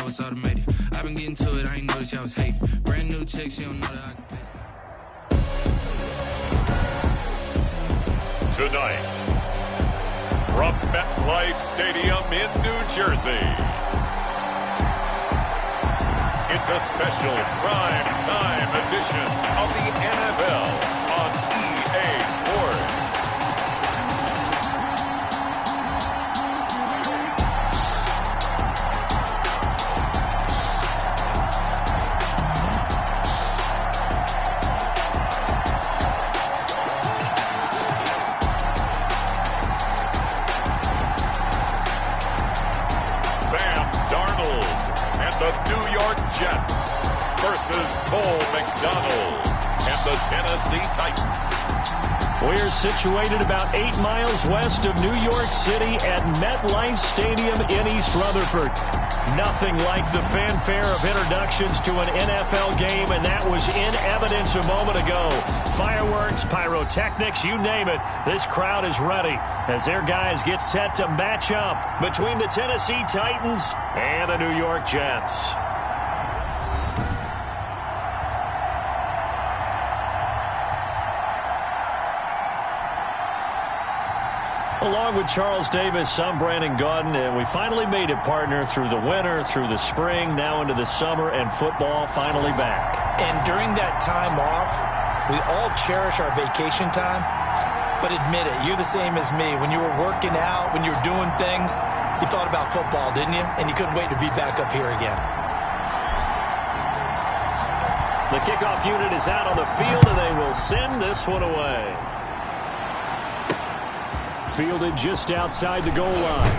it's automated. I've been getting to it, I ain't noticed y'all was hating. Brand new chick, she don't know that I can pay. Tonight, from MetLife Stadium in New Jersey, it's a special prime time edition of the NFL on EA Sports. Jets versus Cole McDonald and the Tennessee Titans. We're situated about 8 miles west of New York City at MetLife Stadium in East Rutherford. Nothing like the fanfare of introductions to an NFL game, and that was in evidence a moment ago. Fireworks, pyrotechnics, you name it. This crowd is ready as their guys get set to match up between the Tennessee Titans and the New York Jets. Along with Charles Davis, I'm Brandon Gaudin, and we finally made it, partner, through the winter, through the spring, now into the summer, and football finally back. And during that time off, we all cherish our vacation time, but admit it, you're the same as me. When you were working out, when you were doing things, you thought about football, didn't you? And you couldn't wait to be back up here again. The kickoff unit is out on the field, and they will send this one away. Fielded just outside the goal line.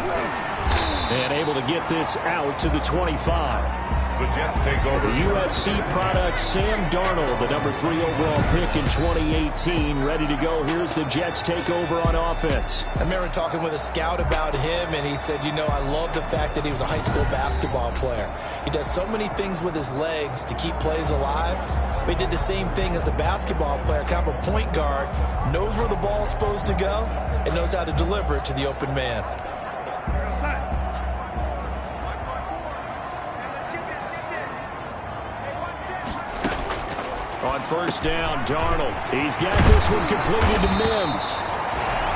And able to get this out to the 25. The Jets take over. The USC product, Sam Darnold, the number 3 overall pick in 2018, ready to go. Here's the Jets take over on offense. I remember talking with a scout about him, and he said, you know, I love the fact that he was a high school basketball player. He does so many things with his legs to keep plays alive. But he did the same thing as a basketball player, kind of a point guard, knows where the ball is supposed to go, and knows how to deliver it to the open man. On first down, Darnold. He's got this one completed to Mims.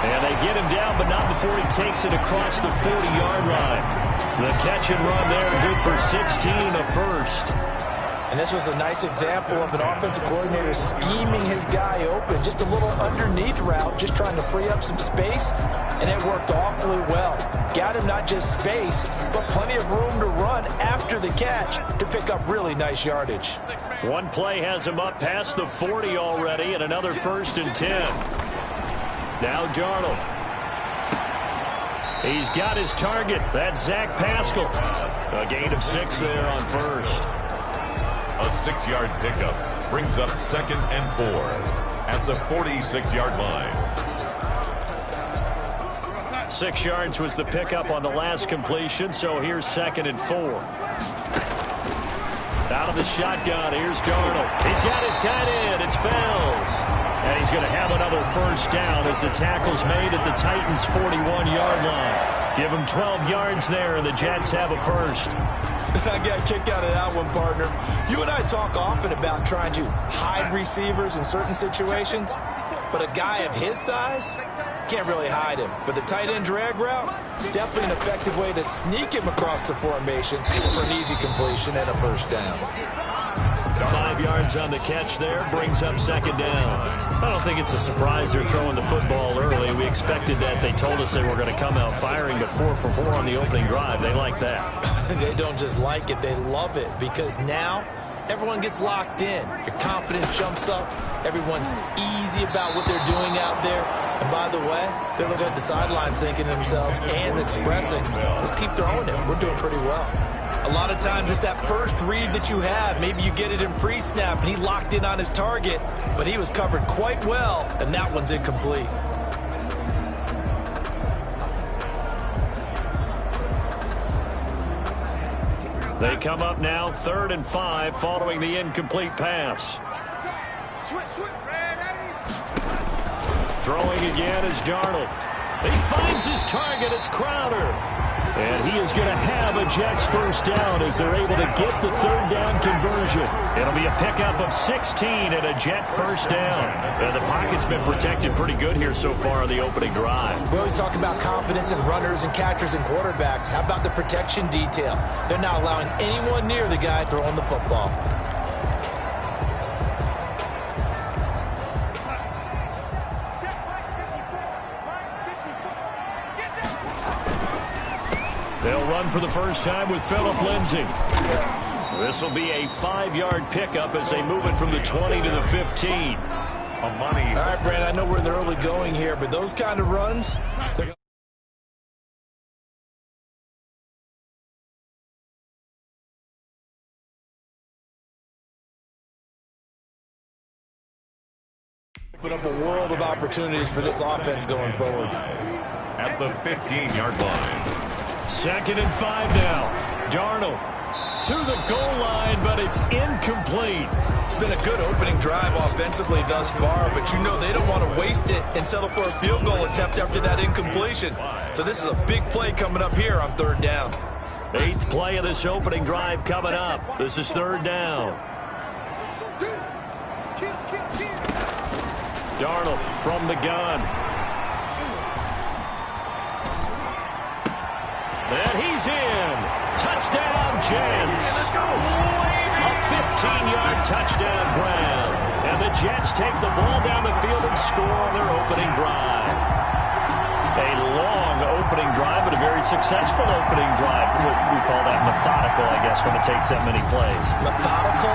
And they get him down, but not before he takes it across the 40-yard line. The catch and run there, good for 16, a first. And this was a nice example of an offensive coordinator scheming his guy open. Just a little underneath route, just trying to free up some space, and it worked awfully well. Got him not just space, but plenty of room to run after the catch to pick up really nice yardage. One play has him up past the 40 already, and another 1st and 10. Now Darnold. He's got his target. That's Zach Pascal. A gain of 6 there on first. A 6-yard pickup brings up 2nd and 4 at the 46-yard line. 6 yards was the pickup on the last completion, so here's 2nd and 4. Out of the shotgun, here's Darnold. He's got his tight end. It's Fells. And he's going to have another first down as the tackle's made at the Titans' 41-yard line. Give him 12 yards there, and the Jets have a first. I got a kick out of that one, partner. You and I talk often about trying to hide receivers in certain situations, but a guy of his size can't really hide him. But the tight end drag route, definitely an effective way to sneak him across the formation for an easy completion and a first down. 5 yards on the catch there, brings up 2nd down. I don't think it's a surprise they're throwing the football early. We expected that. They told us they were going to come out firing, but 4 for 4 on the opening drive. They like that. They don't just like it, they love it, because now everyone gets locked in. Your confidence jumps up. Everyone's easy about what they're doing out there. And by the way, they're looking at the sidelines thinking to themselves and expressing, let's keep throwing it. We're doing pretty well. A lot of times it's that first read that you have. Maybe you get it in pre-snap and he locked in on his target, but he was covered quite well, and that one's incomplete. They come up now 3rd and 5 following the incomplete pass. Throwing again is Darnold. He finds his target. It's Crowder. And he is going to have a Jets first down as they're able to get the third down conversion. It'll be a pickup of 16 and a Jet first down. The pocket's been protected pretty good here so far on the opening drive. We always talk about confidence in runners and catchers and quarterbacks. How about the protection detail? They're not allowing anyone near the guy throwing the football. They'll run for the first time with Phillip Lindsay. This will be a 5-yard pickup as they move it from the 20 to the 15. All right, Brandon, I know we're in the early going here, but those kind of runs, they're going to open up a world of opportunities for this offense going forward. At the 15-yard line. 2nd and 5 now. Darnold to the goal line, but it's incomplete. It's been a good opening drive offensively thus far, but you know they don't want to waste it and settle for a field goal attempt after that incompletion. So this is a big play coming up here on 3rd down. 8th play of this opening drive coming up. This is 3rd down. Darnold from the gun. And he's in. Touchdown, Jets. A 15-yard touchdown grab. And the Jets take the ball down the field and score on their opening drive. A long opening drive, but a very successful opening drive. We call that methodical, I guess, when it takes that many plays. Methodical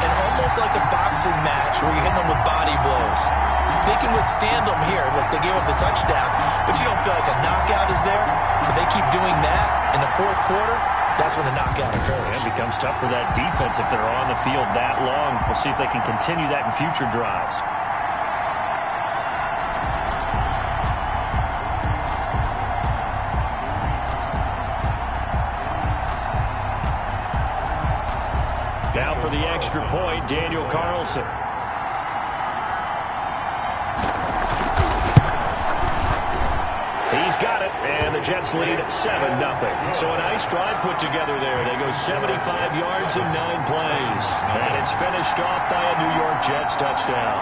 and almost like a boxing match where you're hitting them with body blows. They can withstand them here. Look, they gave up the touchdown, but you don't feel like a knockout is there. But they keep doing that in the 4th quarter. That's when the knockout occurs. It becomes tough for that defense if they're on the field that long. We'll see if they can continue that in future drives. Now for the extra point, Daniel Carlson. He's got it, and the Jets lead 7-0. So a nice drive put together there. They go 75 yards in 9 plays. And it's finished off by a New York Jets touchdown.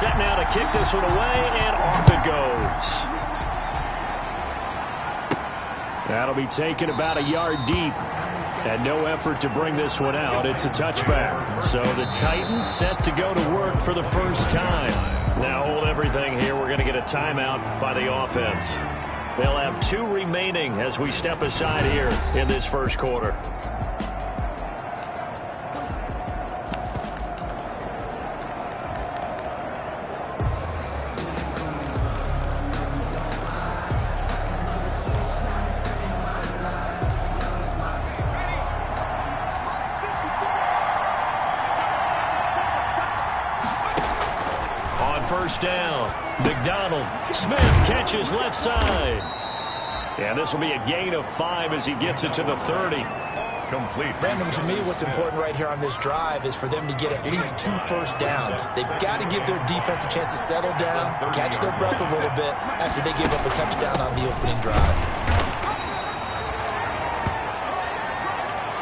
Set now to kick this one away, and off it goes. That'll be taken about a yard deep. And no effort to bring this one out. It's a touchback. So the Titans set to go to work for the first time. Now hold everything here. We're going to get a timeout by the offense. They'll have 2 remaining as we step aside here in this first quarter. First down. McDonald. Smith catches left side. And this will be a gain of 5 as he gets it to the 30. Complete. Brandon, to me, what's important right here on this drive is for them to get at least 2 first downs. They've got to give their defense a chance to settle down, catch their breath a little bit after they give up a touchdown on the opening drive.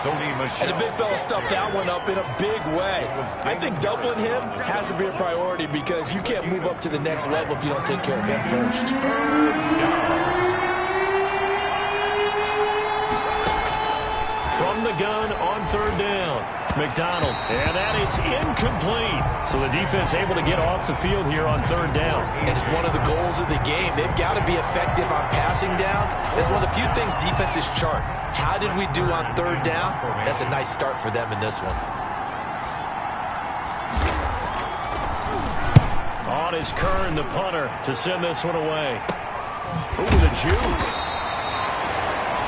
And the big fella stuffed that one up in a big way. I think doubling him has to be a priority because you can't move up to the next level if you don't take care of him first. From the gun on 3rd down. McDonald. And that is incomplete. So the defense able to get off the field here on 3rd down. And it's one of the goals of the game. They've got to be effective on passing downs. It's one of the few things defenses chart. How did we do on 3rd down? That's a nice start for them in this one. On is Kern, the punter, to send this one away. Ooh, the juke.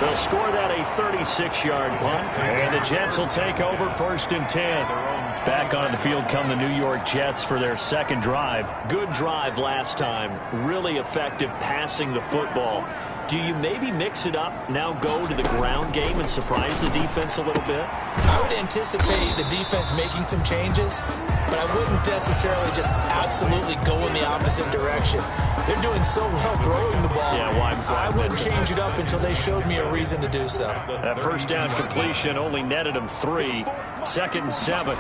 They'll score that a 36-yard punt, and the Jets will take over 1st and 10. Back on the field come the New York Jets for their 2nd drive. Good drive last time. Really effective passing the football. Do you maybe mix it up, now go to the ground game and surprise the defense a little bit? I would anticipate the defense making some changes, but I wouldn't necessarily just absolutely go in the opposite direction. They're doing so well throwing the ball. Yeah, why I wouldn't change it up until they showed me a reason to do so. That first down completion only netted him 3. 2nd and 7.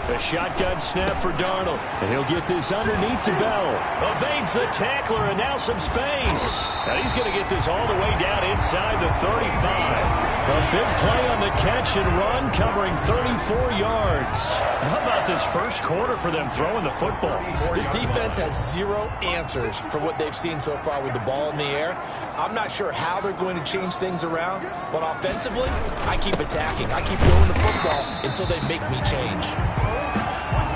A shotgun snap for Darnold. And he'll get this underneath to Bell. Evades the tackler, and now some space. And he's going to get this all the way down inside the 35. A big play on the catch and run, covering 34 yards. How about this first quarter for them throwing the football? This defense has 0 answers for what they've seen so far with the ball in the air. I'm not sure how they're going to change things around, but offensively, I keep attacking. I keep throwing the football until they make me change.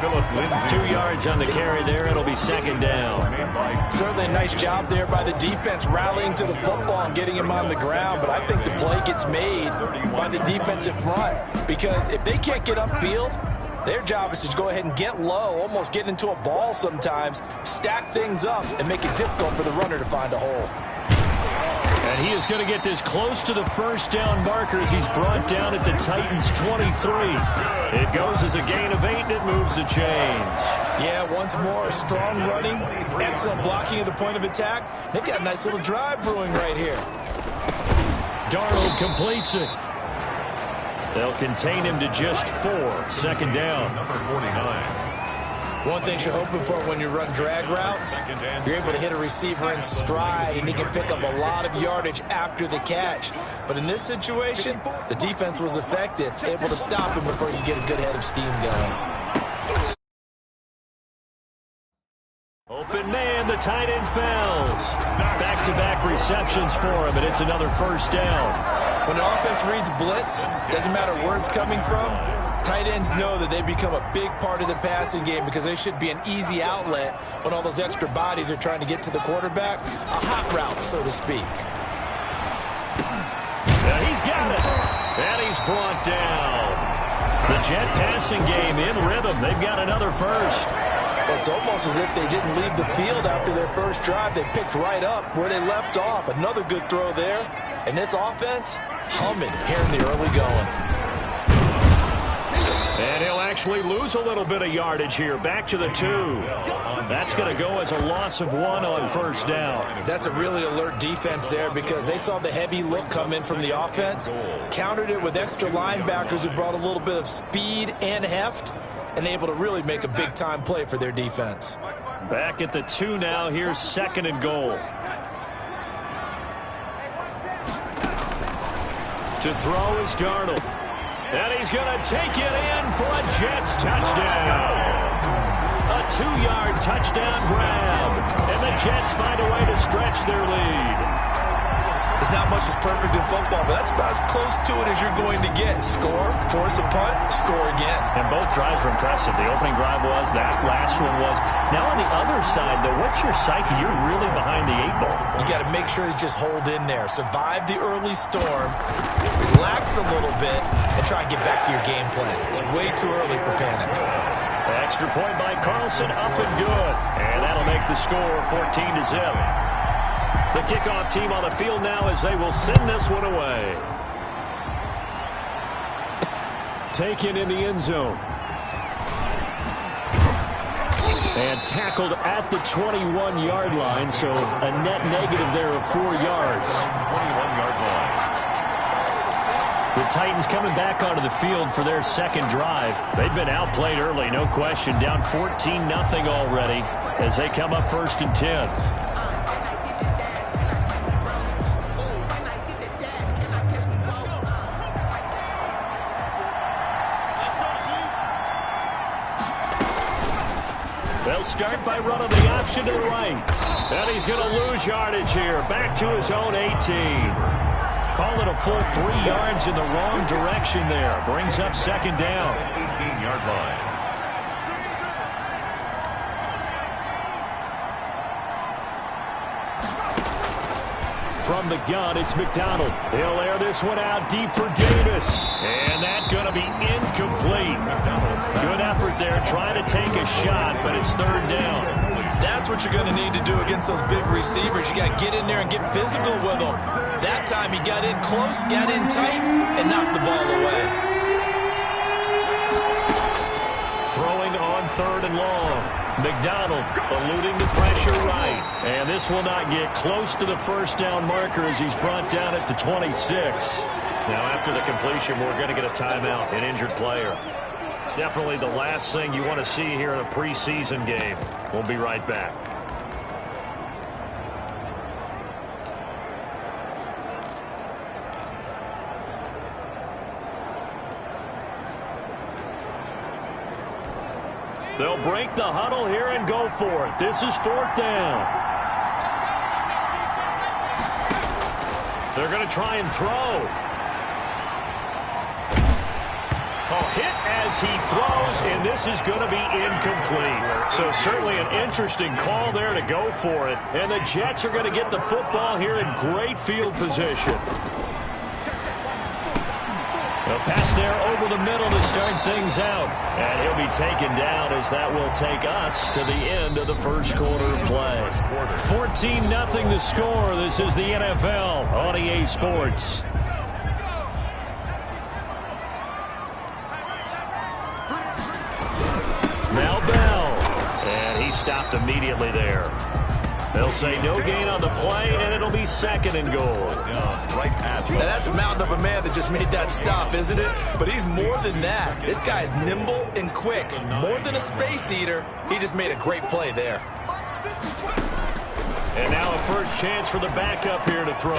2 yards on the carry there. It'll be 2nd down. Certainly a nice job there by the defense rallying to the football and getting him on the ground, but I think the play gets made by the defensive front, because if they can't get upfield, their job is to go ahead and get low, almost get into a ball sometimes, stack things up, and make it difficult for the runner to find a hole. And he is going to get this close to the first down marker as he's brought down at the Titans' 23. It goes as a gain of 8, and it moves the chains. Yeah, once more, strong running, excellent blocking at the point of attack. They've got a nice little drive brewing right here. Darnold completes it. They'll contain him to just 4. 2nd down. Number 49. One thing you're hoping for when you run drag routes, you're able to hit a receiver in stride, and he can pick up a lot of yardage after the catch. But in this situation, the defense was effective, able to stop him before you get a good head of steam going. Open man, the tight end fells. Back-to-back receptions for him, and it's another first down. When the offense reads blitz, doesn't matter where it's coming from, tight ends know that they become a big part of the passing game because they should be an easy outlet when all those extra bodies are trying to get to the quarterback. A hot route, so to speak. Yeah, he's got it. And he's brought down. The Jet passing game in rhythm. They've got another first. Well, it's almost as if they didn't leave the field after their first drive. They picked right up where they left off. Another good throw there. And this offense, humming here in the early going. And he'll actually lose a little bit of yardage here. Back to the 2. That's going to go as a loss of 1 on first down. That's a really alert defense there because they saw the heavy look come in from the offense, countered it with extra linebackers who brought a little bit of speed and heft, and able to really make a big-time play for their defense. Back at the 2 now. Here's 2nd and goal. To throw is Darnold. And he's going to take it in for a Jets touchdown. A 2-yard touchdown grab. And the Jets find a way to stretch their lead. It's not much as perfect in football, but that's about as close to it as you're going to get. Score, force a punt, score again. And both drives were impressive. The opening drive was, that last one was. Now on the other side, though, what's your psyche? You're really behind the 8 ball. You got to make sure you just hold in there. Survive the early storm, relax a little bit, and try and get back to your game plan. It's way too early for panic. Extra point by Carlson, up and good. And that'll make the score 14-0. The kickoff team on the field now as they will send this one away. Taken in the end zone. And tackled at the 21-yard line, so a net negative there of 4 yards. 21-yard line. The Titans coming back onto the field for their second drive. They've been outplayed early, no question. Down 14-0 already as they come up 1st and 10. They'll start by running the option to the right. And he's going to lose yardage here. Back to his own 18. Call it a full 3 yards in the wrong direction there. Brings up 2nd down. 18-yard line. From the gun, it's McDonald. He'll air this one out deep for Davis. And that's going to be incomplete. Good effort there trying to take a shot, but it's 3rd down. That's what you're going to need to do against those big receivers. You got to get in there and get physical with them. That time he got in close, got in tight, and knocked the ball away. Throwing on 3rd and long. McDonald eluding the pressure right. And this will not get close to the first down marker as he's brought down at the 26. Now after the completion, we're going to get a timeout, an injured player. Definitely the last thing you want to see here in a preseason game. We'll be right back. They'll break the huddle here and go for it. This is 4th down. They're going to try and throw. Hit as he throws, and this is going to be incomplete. So certainly an interesting call there to go for it. And the Jets are going to get the football here in great field position. A pass there over the middle to start things out. And he'll be taken down as that will take us to the end of the first quarter of play. 14-0 the score. This is the NFL on EA Sports. Now Bell. And he stopped immediately there. They'll say no gain on the play, and it'll be 2nd and goal. Now that's a mountain of a man that just made that stop, isn't it? But he's more than that. This guy is nimble and quick. More than a space eater. He just made a great play there. And now a first chance for the backup here to throw.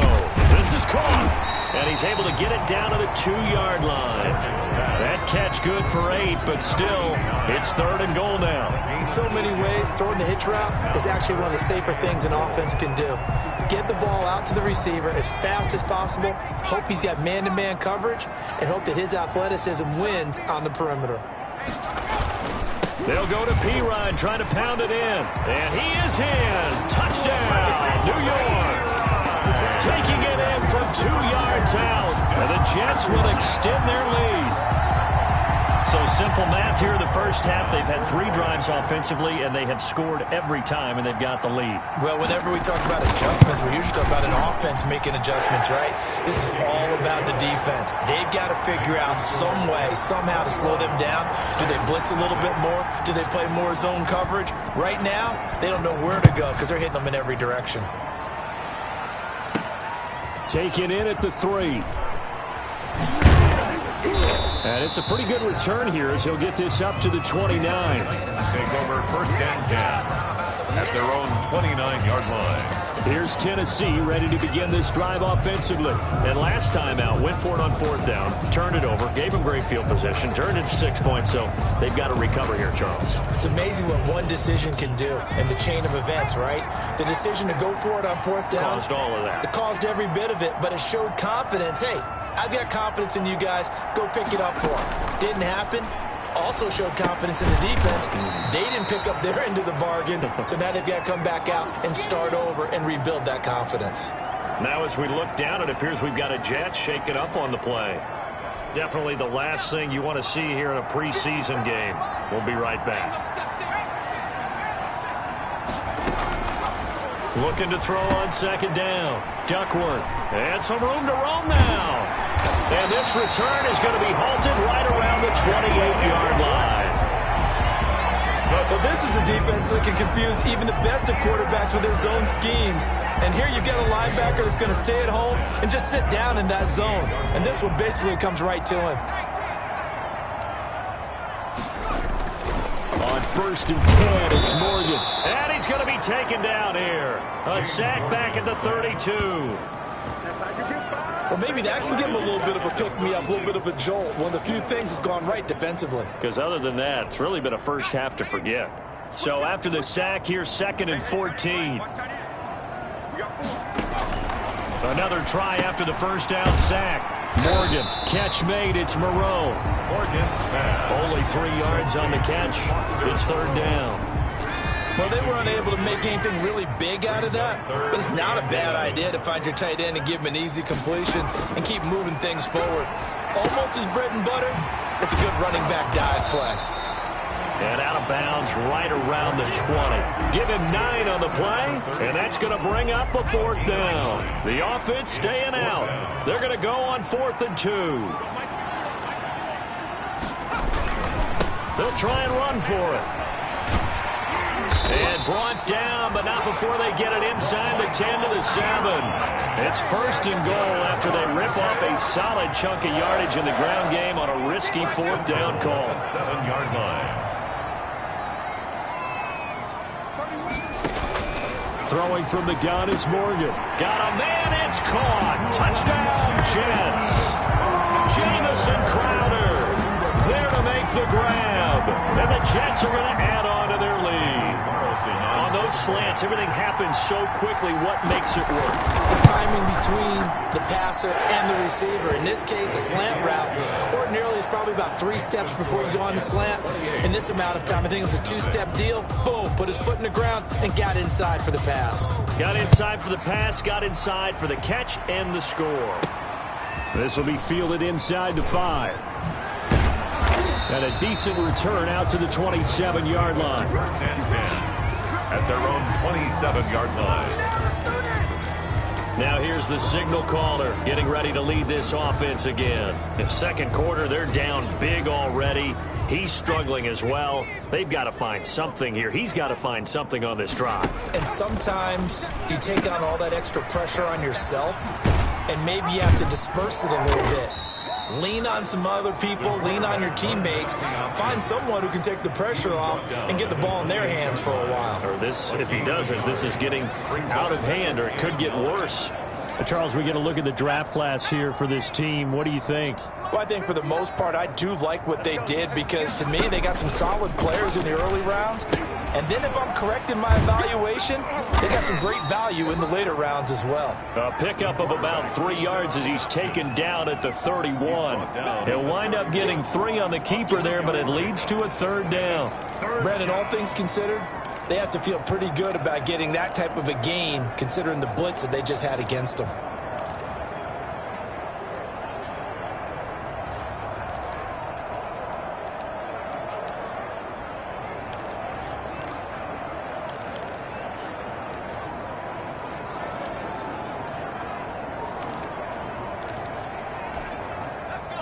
This is caught. And he's able to get it down to the 2-yard line. That catch good for 8, but still, it's 3rd and goal now. In so many ways, throwing the hitch route is actually one of the safer things an offense can do. Get the ball out to the receiver as fast as possible, hope he's got man-to-man coverage, and hope that his athleticism wins on the perimeter. They'll go to P-Rod, trying to pound it in. And he is in. Touchdown, New York. Taking it in from 2 yards out. And the Jets will extend their lead. So simple math here in the first half. They've had 3 drives offensively, and they have scored every time, and they've got the lead. Well, whenever we talk about adjustments, we usually talk about an offense making adjustments, right? This is all about the defense. They've got to figure out some way, somehow to slow them down. Do they blitz a little bit more? Do they play more zone coverage? Right now, they don't know where to go because they're hitting them in every direction. Taken in at the 3. And it's a pretty good return here as he'll get this up to the 29. Take over 1st and 10 at their own 29-yard line. Here's Tennessee ready to begin this drive offensively. And last time out, went for it on 4th down, turned it over, gave them great field position, turned it to 6 points, so they've got to recover here, Charles. It's amazing what one decision can do in the chain of events, right? The decision to go for it on 4th down. Caused all of that. It caused every bit of it, but it showed confidence. Hey, I've got confidence in you guys. Go pick it up for them. Didn't happen. Also showed confidence in the defense. They didn't pick up their end of the bargain, so now they've got to come back out and start over and rebuild that confidence. Now as we look down, it appears we've got a Jet shaking up on the play. Definitely the last thing you want to see here in a preseason game. We'll be right back. Looking to throw on 2nd down. Duckworth. And some room to roam now. And this return is going to be halted right around the 28-yard line. Well, this is a defense that can confuse even the best of quarterbacks with their zone schemes. And here you've got a linebacker that's going to stay at home and just sit down in that zone. And this one basically comes right to him. On 1st and 10, it's Morgan. And he's going to be taken down here. A sack back at the 32. Well, maybe that can give him a little bit of a pick-me-up, a little bit of a jolt. One of the few things that's gone right defensively. Because other than that, it's really been a first half to forget. So after the sack, here's 2nd and 14. Another try after the first down sack. Morgan, catch made, it's Moreau. Morgan's pass. Only 3 yards on the catch. It's 3rd down. Well, they were unable to make anything really big out of that, but it's not a bad idea to find your tight end and give him an easy completion and keep moving things forward. Almost his bread and butter. It's a good running back dive play. And out of bounds right around the 20. Give him 9 on the play, and that's going to bring up a 4th down. The offense staying out. They're going to go on 4th and 2. They'll try and run for it. And brought down, but not before they get it inside the 10 to the 7. It's 1st and goal after they rip off a solid chunk of yardage in the ground game on a risky 4th down call. 7-yard line. Throwing from the gun is Morgan. Got a man, it's caught. Touchdown, Jets. Jamison Crowder there to make the grab. And the Jets are going to add on to their lead. On those slants, everything happens so quickly. What makes it work? The timing between the passer and the receiver. In this case, a slant route. Ordinarily, it's probably about 3 steps before you go on the slant. In this amount of time, I think it was a 2-step deal. Boom, put his foot in the ground and got inside for the pass. Got inside for the pass, got inside for the catch and the score. This will be fielded inside the 5. And a decent return out to the 27-yard line. 1st and 10 at their own 27-yard line. Now here's the signal caller getting ready to lead this offense again. In 2nd quarter, they're down big already. He's struggling as well. They've got to find something here. He's got to find something on this drive. And sometimes you take on all that extra pressure on yourself, and maybe you have to disperse it a little bit. Lean on some other people, lean on your teammates, find someone who can take the pressure off and get the ball in their hands for a while. Or this, if he doesn't, this is getting out of hand, or it could get worse. Charles, we get a look at the draft class here for this team. What do you think? Well, I think for the most part, I do like what they did because, to me, they got some solid players in the early rounds. And then if I'm correct in my evaluation, they got some great value in the later rounds as well. A pickup of about 3 yards as he's taken down at the 31. He'll wind up getting 3 on the keeper there, but it leads to a 3rd down. Brandon, all things considered, they have to feel pretty good about getting that type of a gain, considering the blitz that they just had against them.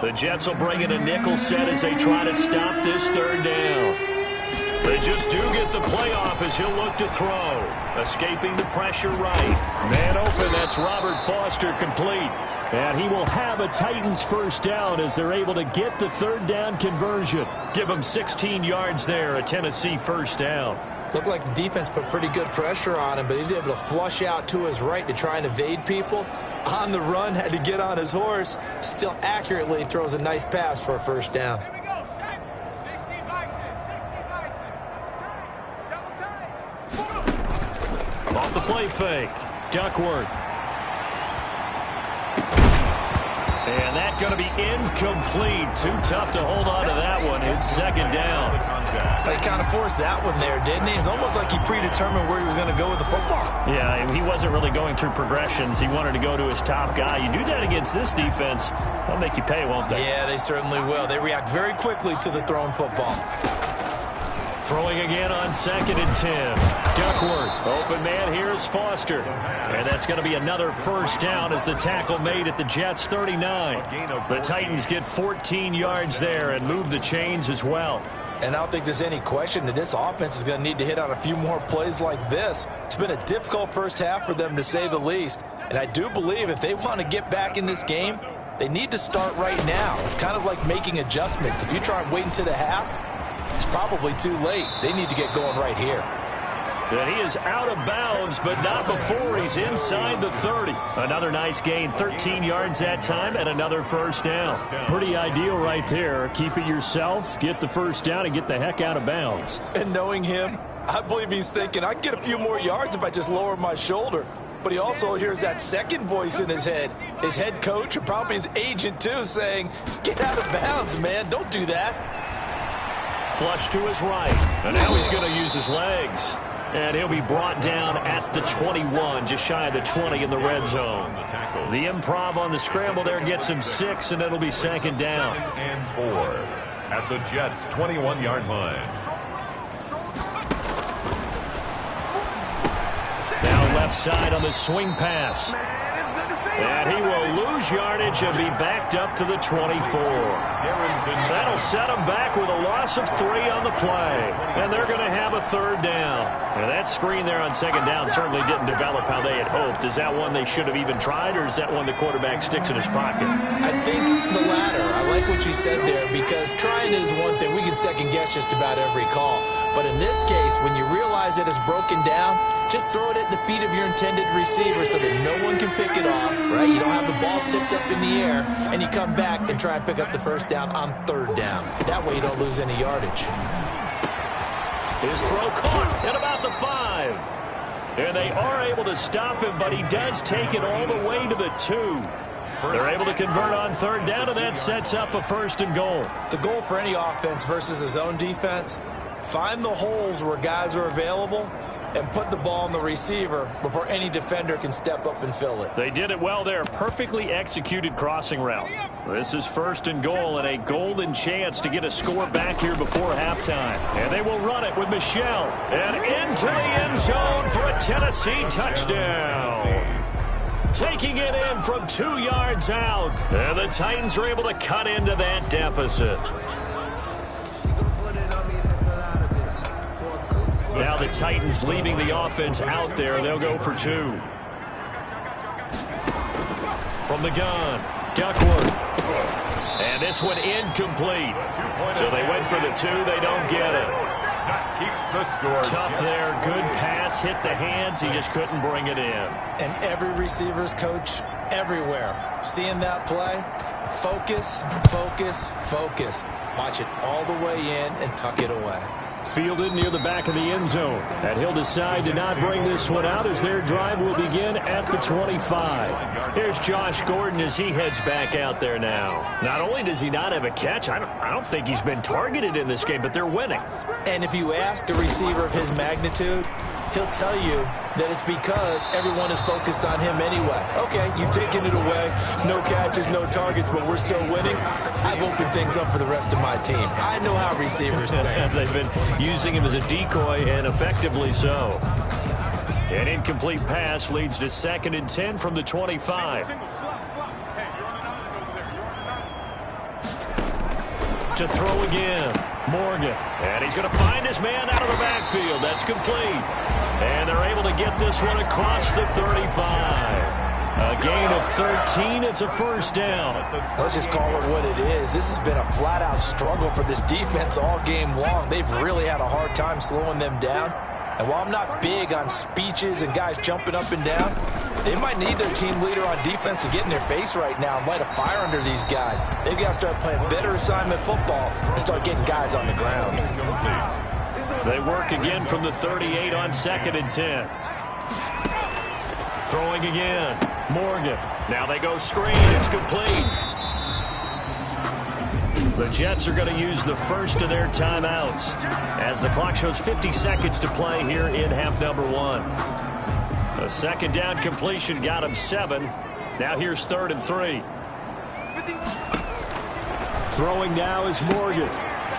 The Jets will bring in a nickel set as they try to stop this 3rd down. They just do get the play off as he'll look to throw. Escaping the pressure right. Man open, that's Robert Foster complete. And he will have a Titans 1st down as they're able to get the 3rd down conversion. Give him 16 yards there, a Tennessee 1st down. Looked like the defense put pretty good pressure on him, but he's able to flush out to his right to try and evade people. On the run, had to get on his horse. Still accurately throws a nice pass for a 1st down. Off the play fake. Duckworth. And that's going to be incomplete. Too tough to hold on to that one. It's 2nd down. He kind of forced that one there, didn't he? It's almost like he predetermined where he was going to go with the football. Yeah, he wasn't really going through progressions. He wanted to go to his top guy. You do that against this defense, they'll make you pay, won't they? Yeah, they certainly will. They react very quickly to the thrown football. Throwing again on 2nd and 10. Duckworth. Open man, here's Foster. And that's going to be another 1st down as the tackle made at the Jets 39. The Titans get 14 yards there and move the chains as well. And I don't think there's any question that this offense is going to need to hit on a few more plays like this. It's been a difficult 1st half for them, to say the least. And I do believe if they want to get back in this game, they need to start right now. It's kind of like making adjustments. If you try and wait until the half, it's probably too late. They need to get going right here. And he is out of bounds, but not before he's inside the 30. Another nice gain, 13 yards that time, and another 1st down. Pretty ideal right there. Keep it yourself, get the 1st down, and get the heck out of bounds. And knowing him, I believe he's thinking, I can get a few more yards if I just lower my shoulder. But he also hears that second voice in his head. His head coach, and probably his agent too, saying, get out of bounds, man. Don't do that. Flush to his right. And now he's going to use his legs. And he'll be brought down at the 21, just shy of the 20 in the red zone. The improv on the scramble there gets him 6, and it'll be 2nd down. 2nd and 4 at the Jets' 21-yard line. outside on the swing pass. And he will lose yardage and be backed up to the 24. That'll set him back with a loss of 3 on the play. And they're going to have a third down. And that screen there on second down certainly didn't develop how they had hoped. Is that one they should have even tried, or is that one the quarterback sticks in his pocket? I think the latter. I like what you said there, because trying is one thing. We can second-guess just about every call. But in this case, when you realize that it's broken down, just throw it at the feet of your intended receiver so that no one can pick it off, right? You don't have the ball tipped up in the air, and you come back and try and pick up the first down on third down. That way you don't lose any yardage. His throw caught at about the 5. And they are able to stop him, but he does take it all the way to the 2. They're able to convert on third down, and that sets up a first and goal. The goal for any offense versus his own defense, find the holes where guys are available and put the ball on the receiver before any defender can step up and fill it. They did it well there. Perfectly executed crossing route. This is first and goal, and a golden chance to get a score back here before halftime. And they will run it with Michel. And into the end zone for a Tennessee touchdown. Taking it in from 2 yards out. And the Titans are able to cut into that deficit. Now the Titans leaving the offense out there. They'll go for 2. From the gun, Duckworth. And this one incomplete. So they went for the 2. They don't get it. That keeps the score. Tough there. Good pass. Hit the hands. He just couldn't bring it in. And every receiver's coach everywhere, seeing that play, focus, focus, focus. Watch it all the way in and tuck it away. Fielded near the back of the end zone. And he'll decide to not bring this one out as their drive will begin at the 25. Here's Josh Gordon as he heads back out there now. Not only does he not have a catch, I don't think he's been targeted in this game, but they're winning. And if you ask a receiver of his magnitude, he'll tell you that it's because everyone is focused on him anyway. Okay, you've taken it away. No catches, no targets, but we're still winning. I've opened things up for the rest of my team. I know how receivers think. They've been using him as a decoy, and effectively so. An incomplete pass leads to 2nd and 10 from the 25. To throw again, Morgan. And he's going to find his man out of the backfield. That's complete. And they're able to get this one across the 35. A gain of 13. It's a first down. Let's just call it what it is. This has been a flat-out struggle for this defense all game long. They've really had a hard time slowing them down. And while I'm not big on speeches and guys jumping up and down, they might need their team leader on defense to get in their face right now and light a fire under these guys. They've got to start playing better assignment football and start getting guys on the ground. They work again from the 38 on 2nd and 10. Throwing again, Morgan. Now they go screen. It's complete. The Jets are going to use the first of their timeouts as the clock shows 50 seconds to play here in half number 1. A second down completion got him 7. Now here's 3rd and 3. Throwing now is Morgan.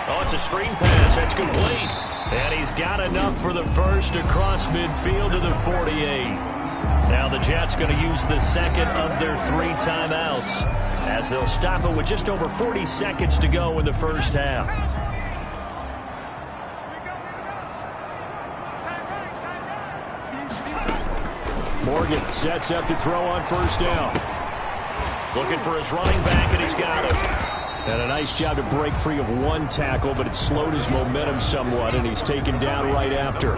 Oh, it's a screen pass. That's complete. And he's got enough for the first across midfield to the 48. Now the Jets going to use the second of their 3 timeouts as they'll stop it with just over 40 seconds to go in the first half. Morgan sets up to throw on first down. Looking for his running back, and he's got it. And a nice job to break free of 1 tackle, but it slowed his momentum somewhat, and he's taken down right after.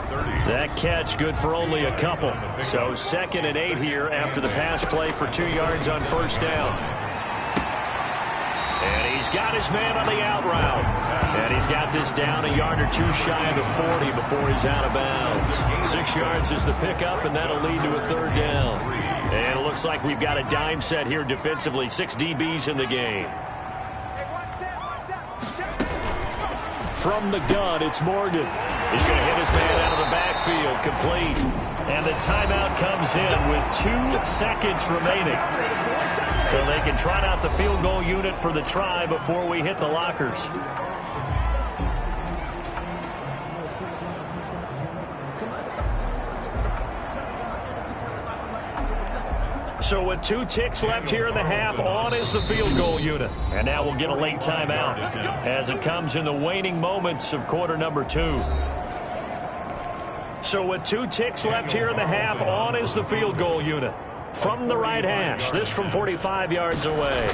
That catch good for only a couple. So 2nd and 8 here after the pass play for 2 yards on first down. And he's got his man on the out route. And he's got this down a yard or 2 shy of the 40 before he's out of bounds. 6 yards is the pickup, and that'll lead to a 3rd down. And it looks like we've got a dime set here defensively. 6 DBs in the game. From the gun, it's Morgan. He's going to hit his man out of the backfield, complete. And the timeout comes in with 2 seconds remaining. So they can trot out the field goal unit for the try before we hit the lockers. So with 2 ticks left here in the half, on is the field goal unit. And now we'll get a late timeout as it comes in the waning moments of quarter number 2. So with 2 ticks left here in the half, on is the field goal unit. From the right hash, this from 45 yards away.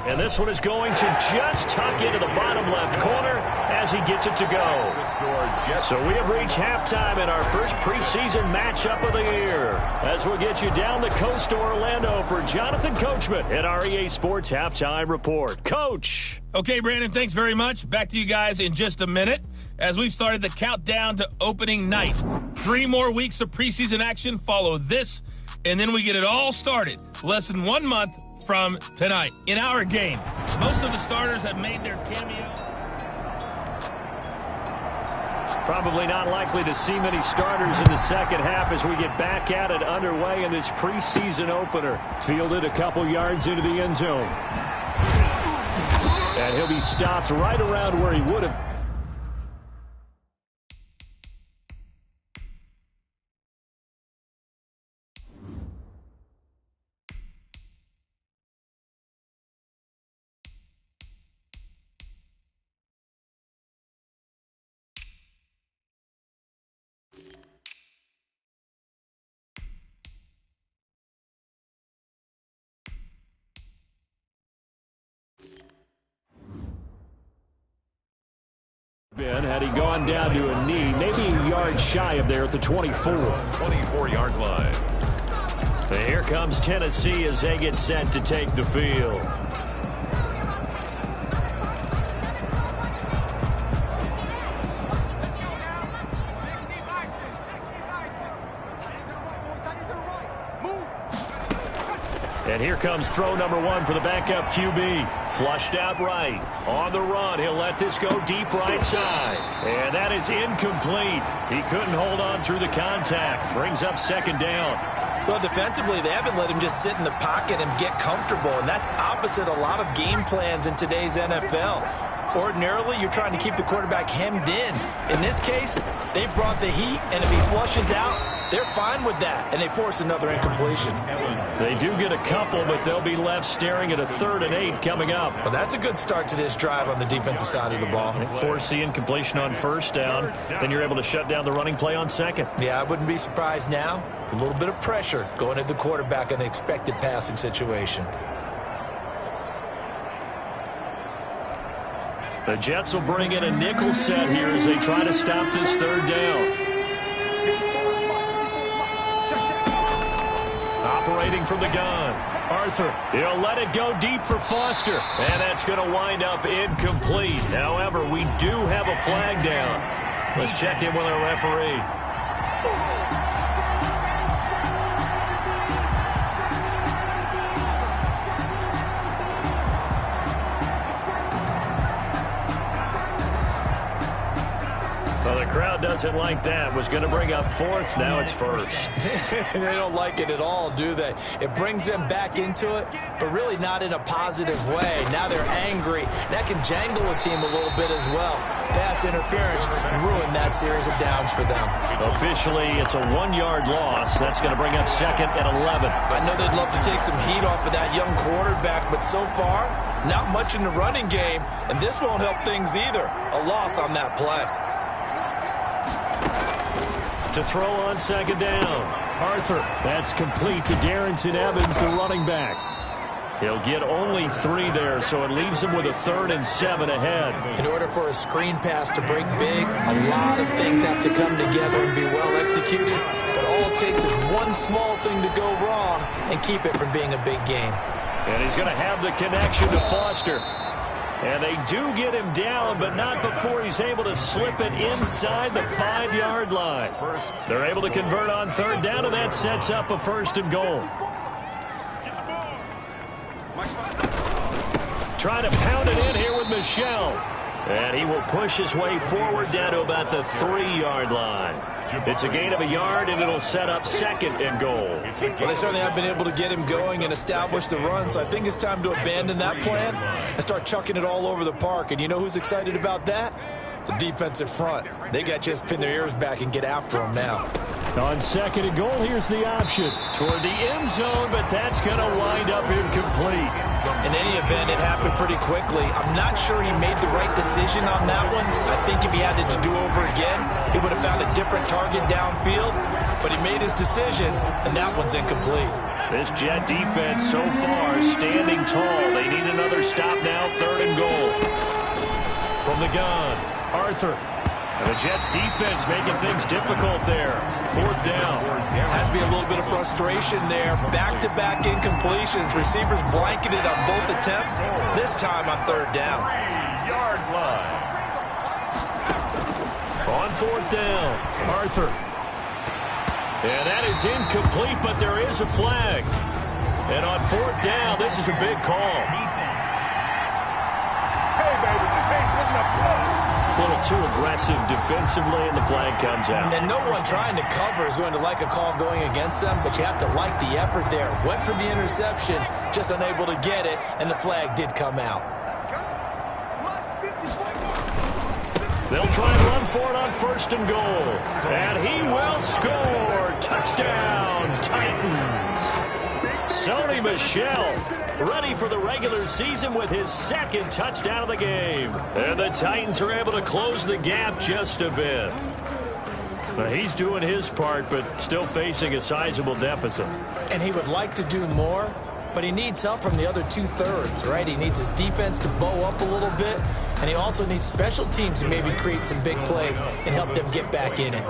And this one is going to just tuck into the bottom left corner as he gets it to go. So we have reached halftime in our first preseason matchup of the year. As we'll get you down the coast to Orlando for Jonathan Coachman at our EA Sports Halftime Report. Coach. Okay, Brandon, thanks very much. Back to you guys in just a minute as we've started the countdown to opening night. 3 more weeks of preseason action follow this, and then we get it all started. Less than 1 month from tonight in our game. Most of the starters have made their cameo. Probably not likely to see many starters in the second half as we get back at it underway in this preseason opener. Fielded a couple yards into the end zone. And he'll be stopped right around where he would have. Had he gone down to a knee, maybe a yard shy of there at the 24. 24-yard line. And here comes Tennessee as they get set to take the field. And here comes throw number 1 for the backup QB. Flushed out right. On the run, he'll let this go deep right side. And that is incomplete. He couldn't hold on through the contact. Brings up second down. Well, defensively, they haven't let him just sit in the pocket and get comfortable, and that's opposite a lot of game plans in today's NFL. Ordinarily, you're trying to keep the quarterback hemmed in. In this case, they brought the heat, and if he flushes out, they're fine with that, and they force another incompletion. They do get a couple, but they'll be left staring at a 3rd and 8 coming up. Well, that's a good start to this drive on the defensive side of the ball. Force the incompletion on first down, then you're able to shut down the running play on second. Yeah, I wouldn't be surprised now. A little bit of pressure going at the quarterback in an expected passing situation. The Jets will bring in a nickel set here as they try to stop this 3rd down. Operating from the gun. Arthur, he'll let it go deep for Foster. And that's going to wind up incomplete. However, we do have a flag down. Let's check in with our referee. Well, the crowd doesn't like that. Was going to bring up 4th. Now it's 1st. They don't like it at all, do they? It brings them back into it, but really not in a positive way. Now they're angry. That can jangle a team a little bit as well. Pass interference ruined that series of downs for them. Officially, it's a 1-yard loss. That's going to bring up 2nd and 11. I know they'd love to take some heat off of that young quarterback, but so far, not much in the running game, and this won't help things either. A loss on that play. To throw on second down. Arthur, that's complete to Darrington Evans, the running back. He'll get only 3 there, so it leaves him with a 3rd and 7 ahead. In order for a screen pass to break big, a lot of things have to come together and be well executed. But all it takes is one small thing to go wrong and keep it from being a big game. And he's going to have the connection to Foster. And they do get him down, but not before he's able to slip it inside the 5-yard line. They're able to convert on 3rd down, and that sets up a 1st and goal. Trying to pound it in here with Michel. And he will push his way forward down to about the 3-yard line. It's a gain of a yard, and it'll set up 2nd and goal. Well, they certainly have been able to get him going and establish the run, so I think it's time to abandon that plan and start chucking it all over the park. And you know who's excited about that? The defensive front. They got just pin their ears back and get after him now. On second and goal, here's the option. Toward the end zone, but that's going to wind up incomplete. In any event, it happened pretty quickly. I'm not sure he made the right decision on that one. I think if he had it to do over again, he would have found a different target downfield. But he made his decision, and that one's incomplete. This Jet defense so far standing tall. They need another stop now, third and goal. From the gun, Arthur. And the Jets defense making things difficult there. Fourth down. Has to be a little bit of frustration there. Back-to-back incompletions. Receivers blanketed on both attempts. This time on third down. 3-yard line. On fourth down, Arthur. And that is incomplete, but there is a flag. And on fourth down, this is a big call. Hey, baby, this ain't good enough play. A little too aggressive defensively, and the flag comes out. And no one trying to cover is going to like a call going against them, but you have to like the effort there. Went for the interception, just unable to get it, and the flag did come out. They'll try and run for it on first and goal. And he will score. Touchdown, Titans. Sony Michel ready for the regular season with his second touchdown of the game. And the Titans are able to close the gap just a bit. But he's doing his part, but still facing a sizable deficit. And he would like to do more, but he needs help from the other two-thirds, right? He needs his defense to bow up a little bit, and he also needs special teams to maybe create some big plays and help them get back in it.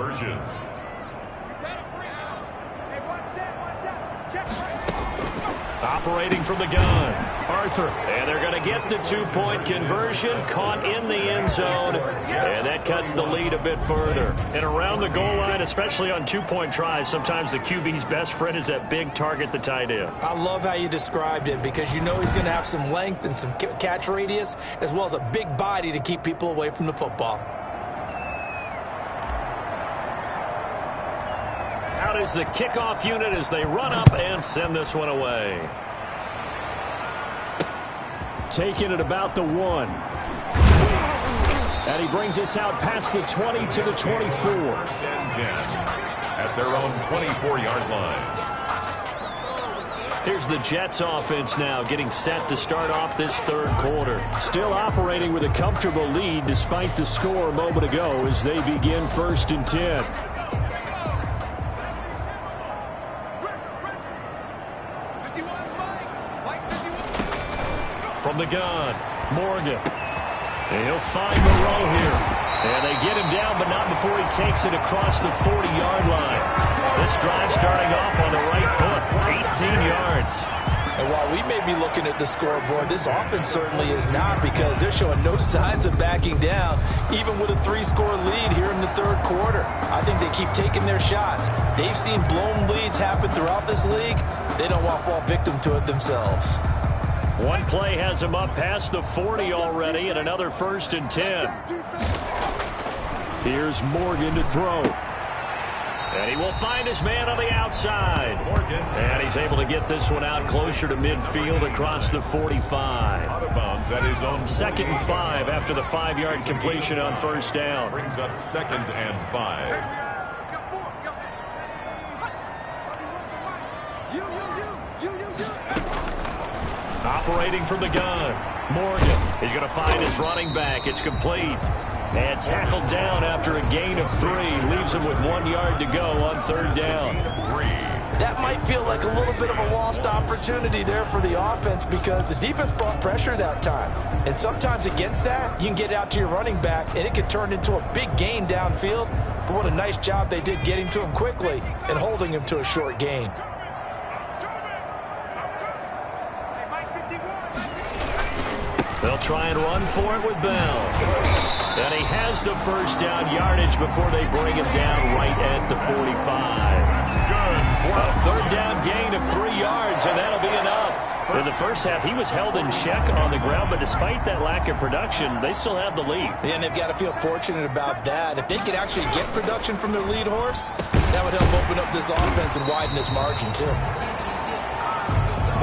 Operating from the gun, Arthur. And they're going to get the two-point conversion, caught in the end zone. And that cuts the lead a bit further. And around the goal line, especially on two-point tries, sometimes the QB's best friend is that big target, the tight end. I love how you described it because you know he's going to have some length and some catch radius as well as a big body to keep people away from the football. Out is the kickoff unit as they run up and send this one away. Taking it about the 1. And he brings us out past the 20 to the 24. At their own 24-yard line. Here's the Jets offense now getting set to start off this third quarter. Still operating with a comfortable lead despite the score a moment ago as they begin first and 10. From the gun, Morgan. And he'll find Moreau here. And they get him down, but not before he takes it across the 40-yard line. This drive starting off on the right foot, 18 yards. And while we may be looking at the scoreboard, this offense certainly is not because they're showing no signs of backing down, even with a 3-score lead here in the third quarter. I think they keep taking their shots. They've seen blown leads happen throughout this league. They don't want to fall victim to it themselves. One play has him up past the 40 already, and another first and 10. Here's Morgan to throw. And he will find his man on the outside. And he's able to get this one out closer to midfield across the 45. Out of bounds at his own 2nd and 5 after the 5-yard completion on first down. brings up 2nd and 5. Operating from the gun, Morgan. He's going to find his running back. It's complete. And tackled down after a gain of 3. Leaves him with 1 yard to go on third down. That might feel like a little bit of a lost opportunity there for the offense because the defense brought pressure that time. And sometimes against that, you can get out to your running back, and it could turn into a big gain downfield. But what a nice job they did getting to him quickly and holding him to a short gain. They'll try and run for it with Bell. And he has the first down yardage before they bring him down right at the 45. A third down gain of 3 yards, and that'll be enough. In the first half, he was held in check on the ground, but despite that lack of production, they still have the lead. Yeah, and they've got to feel fortunate about that. If they could actually get production from their lead horse, that would help open up this offense and widen this margin, too.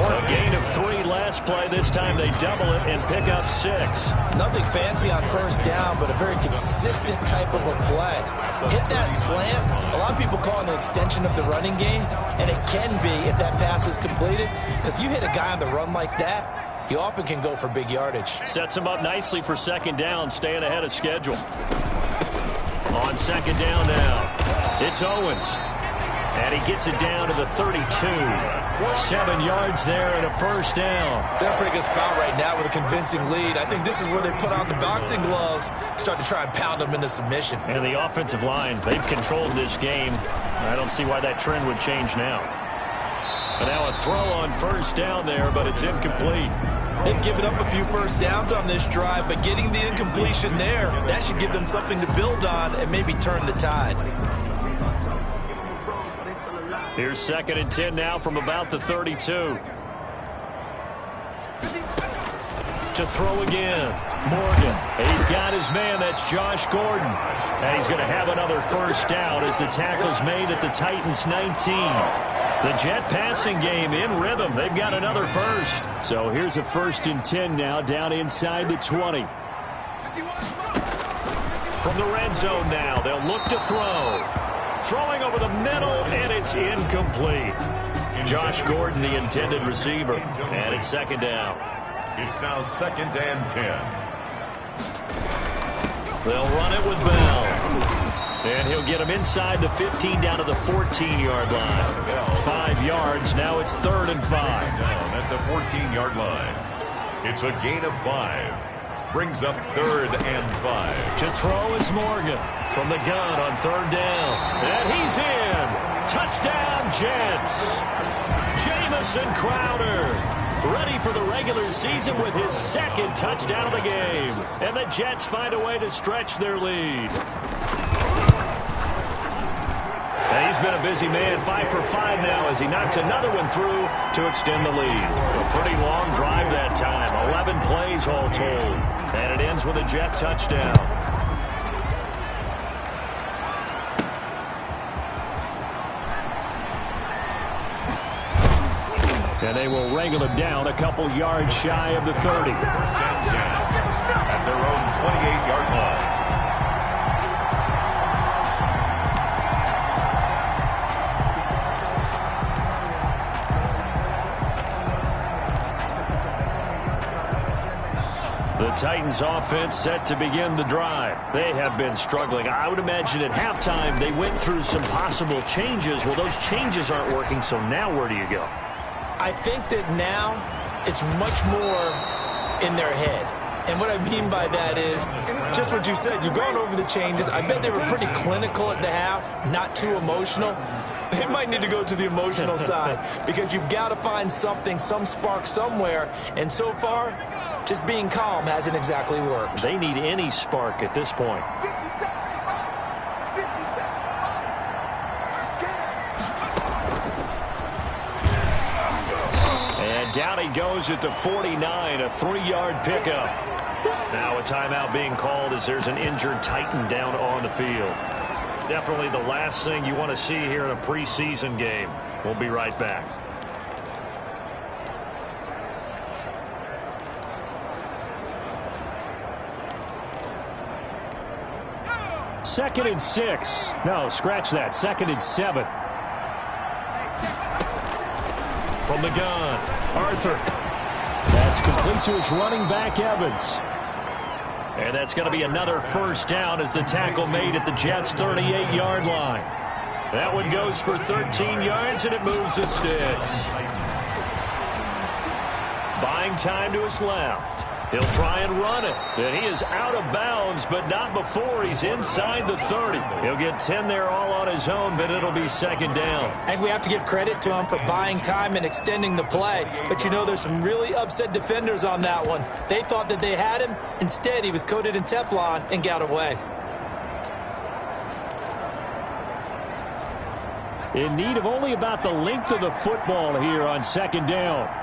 A gain of 3 last play. This time they double it and pick up 6. Nothing fancy on first down, but a very consistent type of a play. Hit that slant. A lot of people call it an extension of the running game, and it can be if that pass is completed, because you hit a guy on the run like that, he often can go for big yardage. Sets him up nicely for second down, staying ahead of schedule. On second down now, it's Owens. And he gets it down to the 32. 7 yards there and a first down. They're in a pretty good spot right now with a convincing lead. I think this is where they put on the boxing gloves, start to try and pound them into submission. And the offensive line, they've controlled this game. I don't see why that trend would change now. And now a throw on first down there, but it's incomplete. They've given up a few first downs on this drive, but getting the incompletion there, that should give them something to build on and maybe turn the tide. Here's 2nd and 10 now from about the 32. To throw again. Morgan. He's got his man. That's Josh Gordon. And he's going to have another first down as the tackle's made at the Titans 19. The Jet passing game in rhythm. They've got another first. So here's a 1st and 10 now down inside the 20. From the red zone now, they'll look to throw. Throwing over the middle, and it's incomplete. Josh Gordon, the intended receiver. And it's 2nd down. It's now 2nd and 10. They'll run it with Bell. And he'll get him inside the 15 down to the 14-yard line. 5 yards. Now it's 3rd and 5. Down at the 14-yard line. It's a gain of 5. Brings up 3rd and 5. To throw is Morgan from the gun on 3rd down. And he's in. Touchdown, Jets. Jamison Crowder ready for the regular season with his 2nd touchdown of the game. And the Jets find a way to stretch their lead. And he's been a busy man, 5 for 5 now as he knocks another one through to extend the lead. A pretty long drive that time, 11 plays all told. And it ends with a Jet touchdown. And they will wrangle him down a couple yards shy of the 30. 1st and 10 at their own 28-yard line. The Titans offense set to begin the drive. They have been struggling. I would imagine at halftime they went through some possible changes. Well, those changes aren't working, so now where do you go? I think that now it's much more in their head. And what I mean by that is just what you said. You've gone over the changes. I bet they were pretty clinical at the half, not too emotional. They might need to go to the emotional side because you've got to find something, some spark somewhere. And so far, just being calm hasn't exactly worked. They need any spark at this point. And down he goes at the 49, a 3-yard pickup. Now a timeout being called as there's an injured Titan down on the field. Definitely the last thing you want to see here in a preseason game. We'll be right back. Second and 6. No, scratch that. 2nd and 7. From the gun, Arthur. That's complete to his running back, Evans. And that's going to be another first down as the tackle made at the Jets' 38-yard line. That one goes for 13 yards, and it moves the sticks. Buying time to his left. He'll try and run it. And he is out of bounds, but not before he's inside the 30. He'll get 10 there all on his own, but it'll be 2nd down. I think we have to give credit to him for buying time and extending the play. But, you know, there's some really upset defenders on that one. They thought that they had him. Instead, he was coated in Teflon and got away. In need of only about the length of the football here on 2nd down.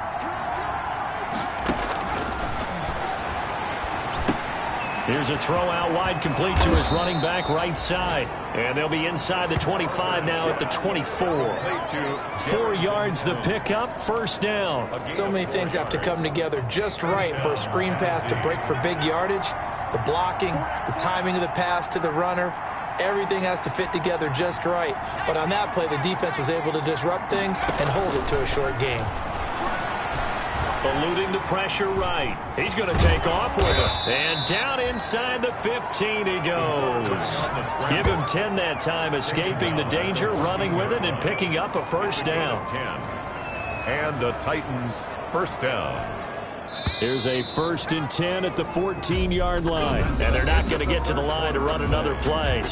Here's a throw out wide, complete to his running back right side. And they'll be inside the 25 now at the 24. 4 yards the pickup, first down. So many things have to come together just right for a screen pass to break for big yardage. The blocking, the timing of the pass to the runner, everything has to fit together just right. But on that play, the defense was able to disrupt things and hold it to a short gain. Eluding the pressure right. He's going to take off with it. And down inside the 15 he goes. Give him 10 that time, escaping the danger, running with it, and picking up a first down. And the Titans first down. Here's a 1st and 10 at the 14-yard line. And they're not going to get to the line to run another play.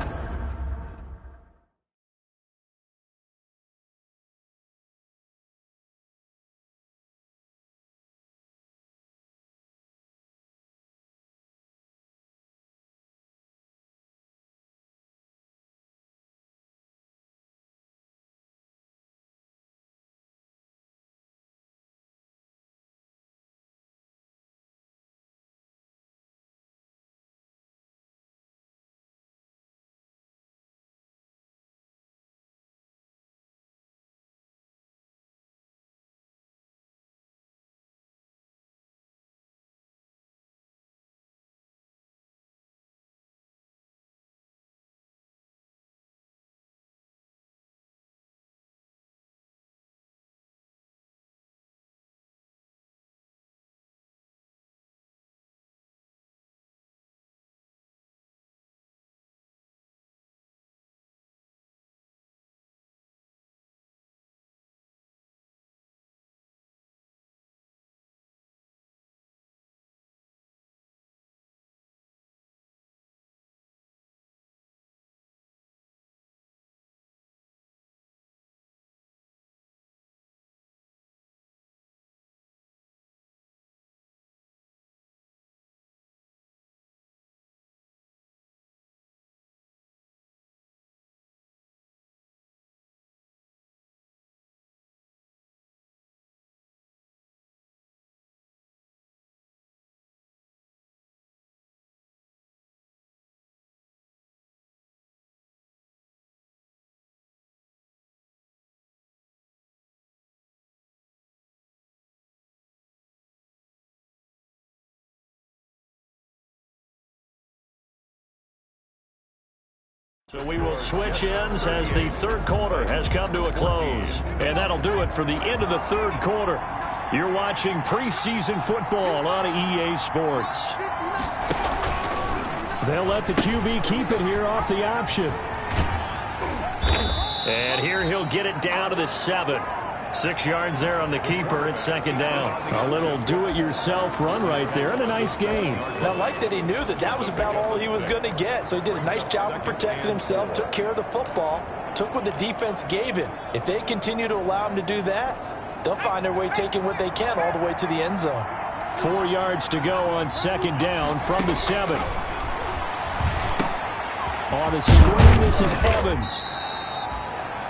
So we will switch ends as the third quarter has come to a close. And that'll do it for the end of the third quarter. You're watching preseason football on EA Sports. They'll let the QB keep it here off the option. And here he'll get it down to the 7. 6 yards there on the keeper. It's second down. A little do-it-yourself run right there and a nice gain. I like that he knew that that was about all he was going to get. So he did a nice job of protecting himself, took care of the football, took what the defense gave him. If they continue to allow him to do that, they'll find their way taking what they can all the way to the end zone. 4 yards to go on second down from the 7. On the screen, this is Evans.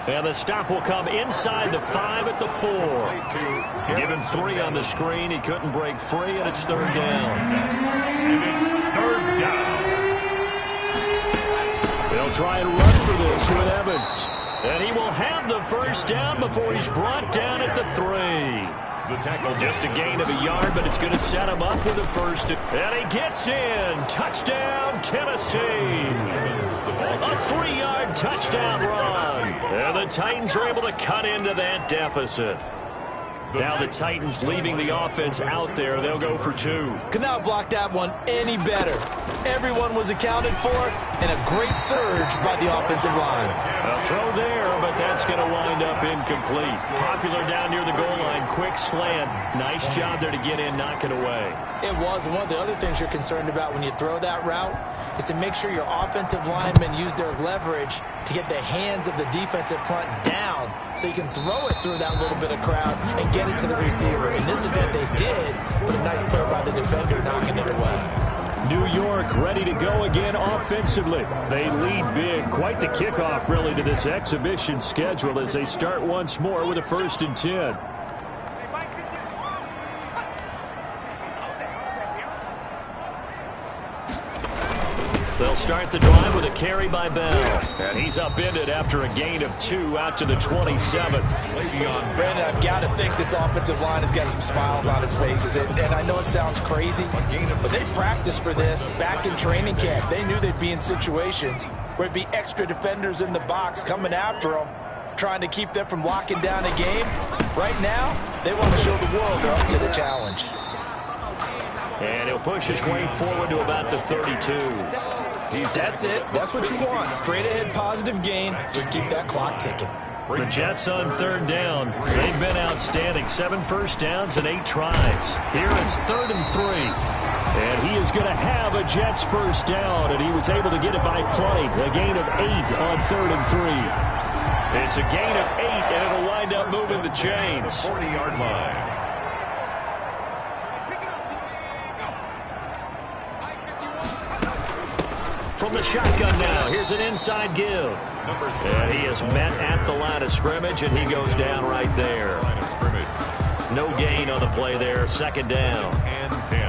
And the stop will come inside the 5 at the 4. Give him 3 on the screen. He couldn't break free, and it's third down. And it's third down. They'll try and run for this with Evans. And he will have the first down before he's brought down at the 3. The tackle Just a gain of a yard, but it's going to set him up with a first. And he gets in. Touchdown, Tennessee. A 3-yard touchdown run. And the Titans are able to cut into that deficit. Now the Titans leaving the offense out there. They'll go for 2. Could not block that one any better. Everyone was accounted for, and a great surge by the offensive line. A throw there, but that's going to wind up incomplete. Popular down near the goal line. Quick slant. Nice job there to get in, knock it away. It was. One of the other things you're concerned about when you throw that route is to make sure your offensive linemen use their leverage to get the hands of the defensive front down so you can throw it through that little bit of crowd and get it to the receiver. In this event, they did, but a nice play by the defender knocking it away. New York ready to go again offensively. They lead big. Quite the kickoff, really, to this exhibition schedule as they start once more with a 1st and 10. They'll start the drive with a carry by Bell. And he's upended after a gain of 2 out to the 27. Brandon, I've got to think this offensive line has got some smiles on its faces. And I know it sounds crazy, but they practiced for this back in training camp. They knew they'd be in situations where it'd be extra defenders in the box coming after them, trying to keep them from locking down a game. Right now, they want to show the world they're up to the challenge. And he'll push his way forward to about the 32. That's it. That's what you want. Straight ahead positive gain. Just keep that clock ticking. The Jets on 3rd down. They've been outstanding. 7 first downs and 8 tries. Here it's 3rd and 3. And he is going to have a Jets first down, and he was able to get it by plenty. A gain of 8 on 3rd and 3. It's a gain of 8, and it'll wind up moving the chains. 40-yard line. From the shotgun now, here's an inside give. And he is met at the line of scrimmage, and he goes down right there. No gain on the play there, 2nd down.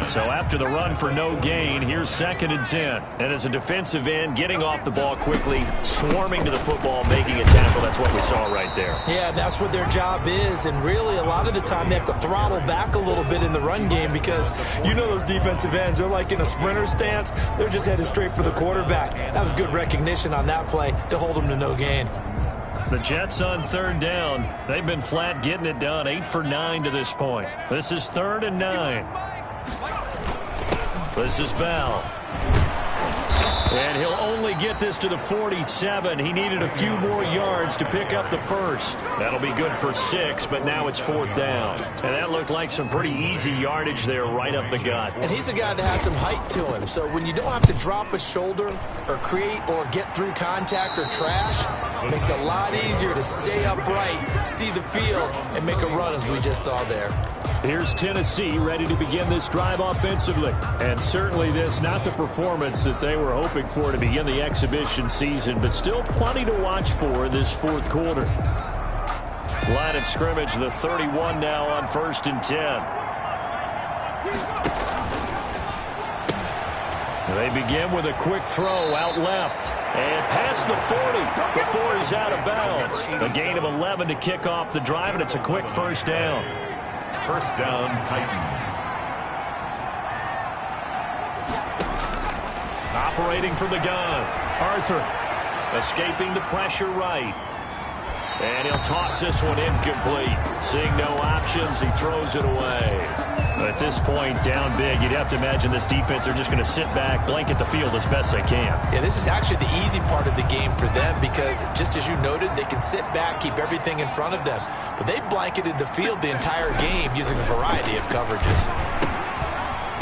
So after the run for no gain, here's 2nd and 10. And as a defensive end, getting off the ball quickly, swarming to the football, making a tackle, that's what we saw right there. Yeah, that's what their job is. And really, a lot of the time, they have to throttle back a little bit in the run game because you know those defensive ends, they're like in a sprinter stance. They're just headed straight for the quarterback. That was good recognition on that play to hold them to no gain. The Jets on 3rd down. They've been flat getting it done. 8 for 9 to this point. This is 3rd and 9. This is Bell. And he'll only get this to the 47. He needed a few more yards to pick up the first. That'll be good for 6, but now it's 4th down. And that looked like some pretty easy yardage there right up the gut. And he's a guy that has some height to him. So when you don't have to drop a shoulder or create or get through contact or trash, it makes it a lot easier to stay upright, see the field, and make a run as we just saw there. Here's Tennessee ready to begin this drive offensively. And certainly this, not the performance that they were hoping for to begin the exhibition season, but still plenty to watch for in this 4th quarter. Line of scrimmage, the 31 now on 1st and 10. They begin with a quick throw out left. And past the 40 before he's out of bounds. A gain of 11 to kick off the drive, and it's a quick first down. First down, Titans. Operating from the gun. Arthur escaping the pressure right. And he'll toss this one incomplete. Seeing no options, he throws it away. But at this point, down big, you'd have to imagine this defense are just going to sit back, blanket the field as best they can. Yeah, this is actually the easy part of the game for them because, just as you noted, they can sit back, keep everything in front of them. But they've blanketed the field the entire game using a variety of coverages.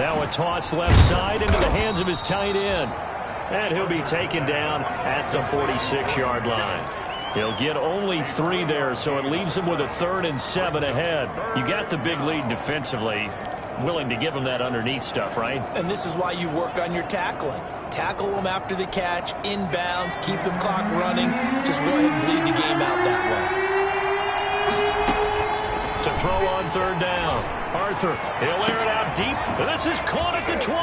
Now a toss left side into the hands of his tight end. And he'll be taken down at the 46-yard line. He'll get only 3 there, so it leaves him with a 3rd and 7 ahead. You got the big lead defensively. Willing to give him that underneath stuff, right? And this is why you work on your tackling. Tackle them after the catch, inbounds, keep the clock running. Just go ahead and bleed the game out that way. To throw on 3rd down. Arthur, he'll air it out deep. This is caught at the 20.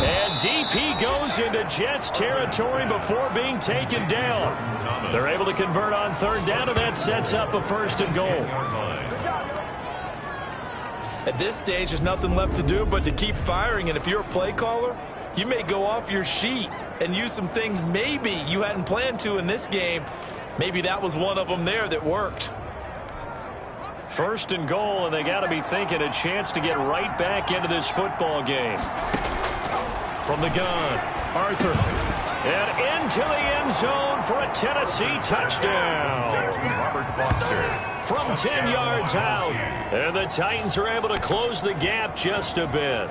And deep he goes into Jets territory before being taken down. They're able to convert on 3rd down, and that sets up a 1st and goal. At this stage, there's nothing left to do but to keep firing. And if you're a play caller, you may go off your sheet and use some things maybe you hadn't planned to in this game. Maybe that was one of them there that worked. 1st and goal, and they got to be thinking a chance to get right back into this football game. From the gun, Arthur. And into the end zone for a Tennessee touchdown. Robert Foster. From 10 yards out. And the Titans are able to close the gap just a bit.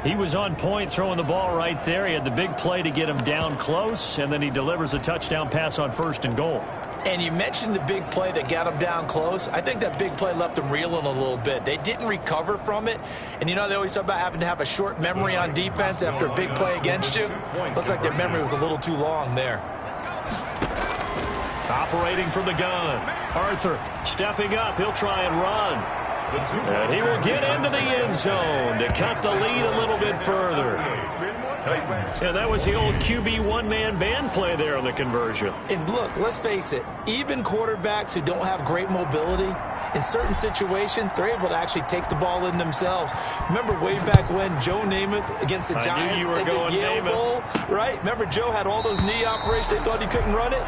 He was on point throwing the ball right there. He had the big play to get him down close, and then he delivers a touchdown pass on 1st and goal. And you mentioned the big play that got him down close. I think that big play left him reeling a little bit. They didn't recover from it. And, you know, they always talk about having to have a short memory on defense after a big play against you. Looks like their memory was a little too long there. Operating from the gun. Arthur stepping up. He'll try and run. And he will get into the end zone to cut the lead a little bit further. And that was the old QB one-man band play there on the conversion. And look, let's face it, even quarterbacks who don't have great mobility, in certain situations, they're able to actually take the ball in themselves. Remember way back when Joe Namath against the Giants at the Yale Bowl, right? Remember Joe had all those knee operations. They thought he couldn't run it.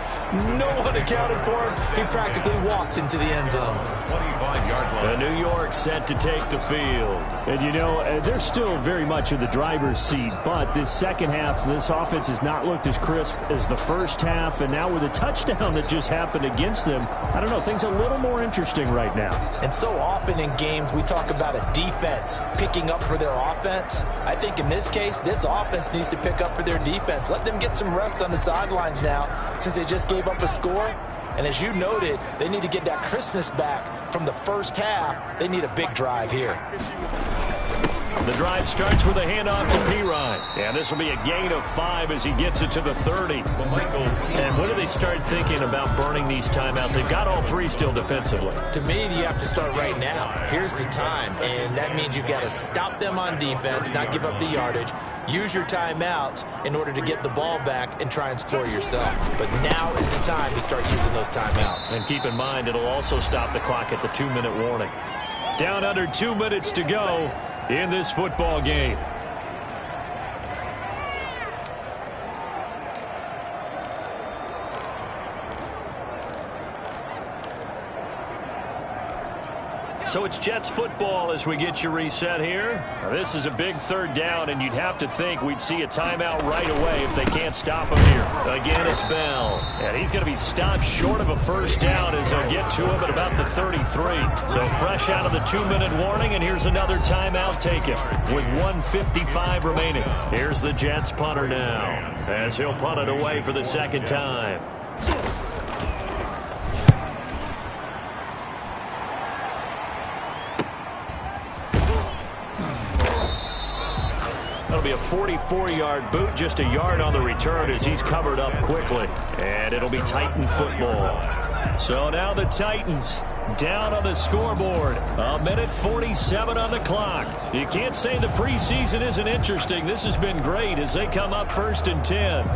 No one accounted for him. He practically walked into the end zone. 25-yard line. New York set to take the field. And, you know, they're still very much in the driver's seat, but this second half, this offense has not looked as crisp as the first half, and now with a touchdown that just happened against them, I don't know, things a little more interesting right now. And so often in games, we talk about a defense picking up for their offense. I think in this case, this offense needs to pick up for their defense. Let them get some rest on the sidelines now, since they just gave up a score. And as you noted, they need to get that crispness back from the first half. They need a big drive here. The drive starts with a handoff to P-Ryan. And this will be a gain of 5 as he gets it to the 30. And when do they start thinking about burning these timeouts? They've got all 3 still defensively. To me, you have to start right now. Here's the time, and that means you've got to stop them on defense, not give up the yardage, use your timeouts in order to get the ball back and try and score yourself. But now is the time to start using those timeouts. And keep in mind, it'll also stop the clock at the 2-minute warning. Down under 2 minutes to go in this football game. So it's Jets football as we get you reset here. Now, this is a big third down, and you'd have to think we'd see a timeout right away if they can't stop him here. Again, it's Bell. And he's going to be stopped short of a first down as they'll get to him at about the 33. So fresh out of the 2-minute warning, and here's another timeout taken with 1:55 remaining. Here's the Jets punter now as he'll punt it away for the second time. That'll be a 44-yard boot, just a yard on the return as he's covered up quickly. And it'll be Titan football. So now the Titans down on the scoreboard. 1:47 on the clock. You can't say the preseason isn't interesting. This has been great as they come up 1st and 10.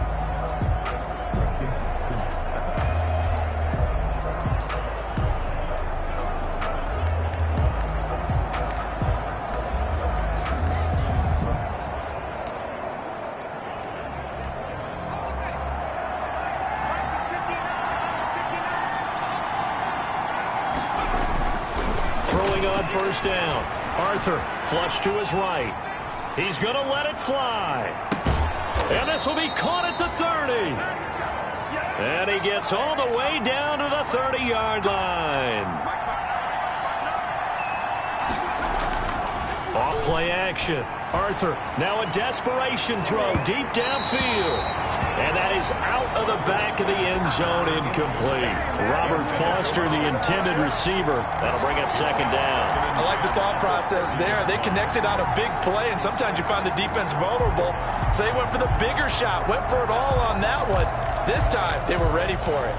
First down. Arthur flush to his right. He's going to let it fly. And this will be caught at the 30. And he gets all the way down to the 30-yard line. Off play action. Arthur now a desperation throw deep downfield. And that is out of the back of the end zone, incomplete. Robert Foster, the intended receiver. That'll bring up second down. I like the thought process there. They connected on a big play, and sometimes you find the defense vulnerable. So they went for the bigger shot, went for it all on that one. This time, they were ready for it.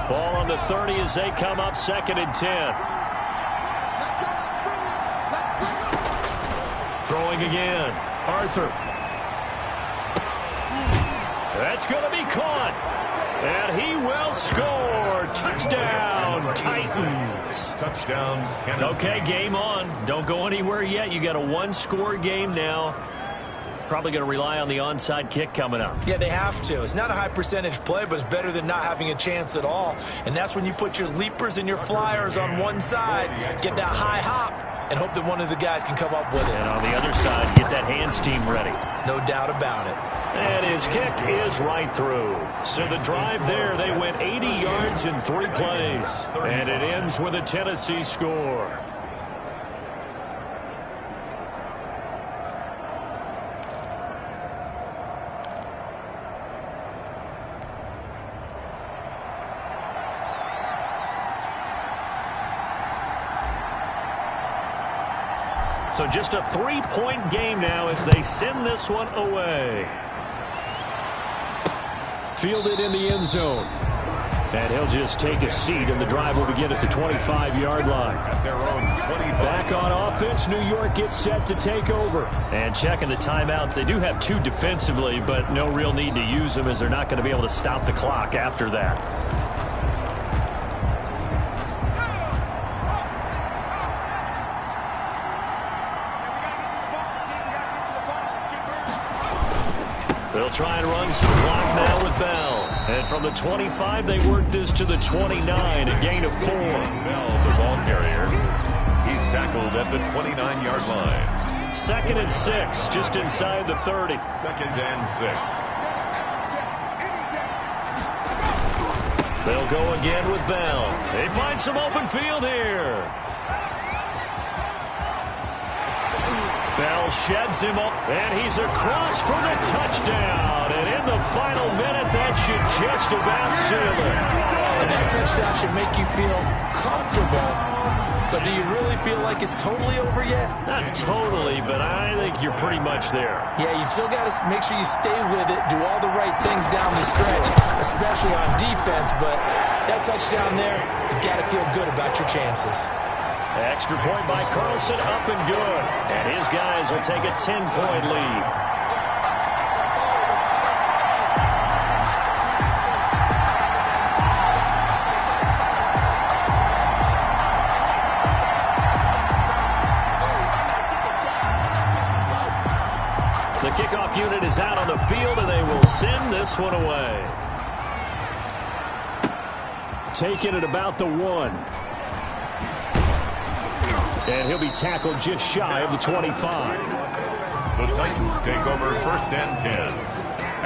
Ball on the 30 as they come up 2nd and 10. Throwing again. Arthur. That's going to be caught. And he will score. Touchdown, Titans. Touchdown, Tennessee. Okay, game on. Don't go anywhere yet. You got a 1-score game now. Probably going to rely on the onside kick coming up. Yeah, they have to. It's not a high percentage play, but it's better than not having a chance at all. And that's when you put your leapers and your flyers on one side, get that high hop, and hope that one of the guys can come up with it. And on the other side, get that hands team ready. No doubt about it. And his kick is right through. So the drive there, they went 80 yards in 3 plays. And it ends with a Tennessee score. So just a 3-point game now as they send this one away. Fielded in the end zone. And he'll just take a seat, and the drive will begin at the 25-yard line. At their own 25. Back on offense, New York gets set to take over. And checking the timeouts, they do have 2 defensively, but no real need to use them as they're not going to be able to stop the clock after that. They'll try and run some clock now with Bell. And from the 25, they work this to the 29, a gain of 4. Bell, the ball carrier. He's tackled at the 29-yard line. 2nd and 6, just inside the 30. 2nd and 6. They'll go again with Bell. They find some open field here. Bell sheds him up, and he's across for the touchdown. And in the final minute, that should just about seal it. And that touchdown should make you feel comfortable. But do you really feel like it's totally over yet? Not totally, but I think you're pretty much there. Yeah, you've still got to make sure you stay with it, do all the right things down the stretch, especially on defense. But that touchdown there, you've got to feel good about your chances. Extra point by Carlson, up and good. And his guys will take a 10-point lead. The kickoff unit is out on the field, and they will send this one away. Taking it about the 1. And he'll be tackled just shy of the 25. The Titans take over 1st and 10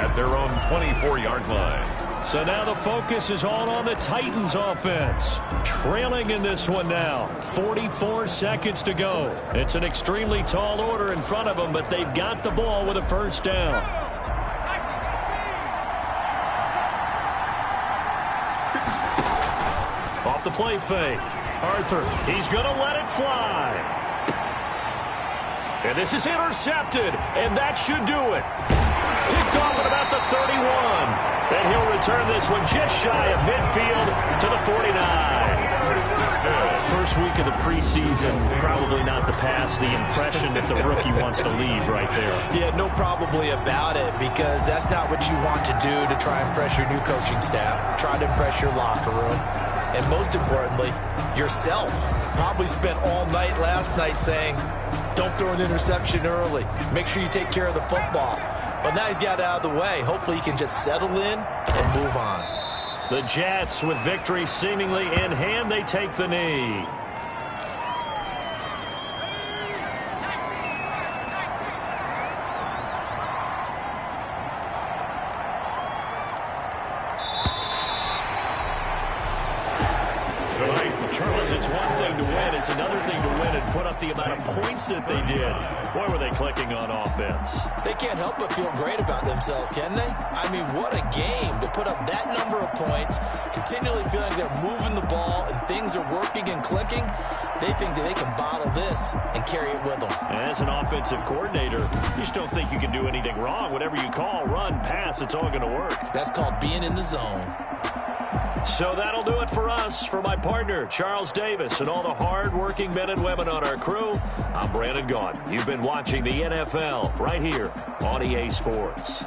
at their own 24-yard line. So now the focus is all on the Titans offense. Trailing in this one now. 44 seconds to go. It's an extremely tall order in front of them, but they've got the ball with a 1st down. Off the play fake. Arthur, he's going to let it fly. And this is intercepted, and that should do it. Picked off at about the 31. And he'll return this one just shy of midfield to the 49. First week of the preseason, probably not the pass, the impression that the rookie wants to leave right there. Yeah, no probably about it, because that's not what you want to do to try and impress your new coaching staff. Try to impress your locker room. And most importantly, yourself. Probably spent all night last night saying, don't throw an interception early. Make sure you take care of the football. But now he's got it out of the way. Hopefully he can just settle in and move on. The Jets, with victory seemingly in hand, they take the knee. Charles, it's one thing to win. It's another thing to win and put up the amount of points that they did. Boy, were they clicking on offense. They can't help but feel great about themselves, can they? I mean, what a game to put up that number of points, continually feeling they're moving the ball and things are working and clicking. They think that they can bottle this and carry it with them. As an offensive coordinator, you just don't think you can do anything wrong. Whatever you call, run, pass, it's all going to work. That's called being in the zone. So that'll do it for us. For my partner, Charles Davis, and all the hard-working men and women on our crew, I'm Brandon Gaudin. You've been watching the NFL right here on EA Sports.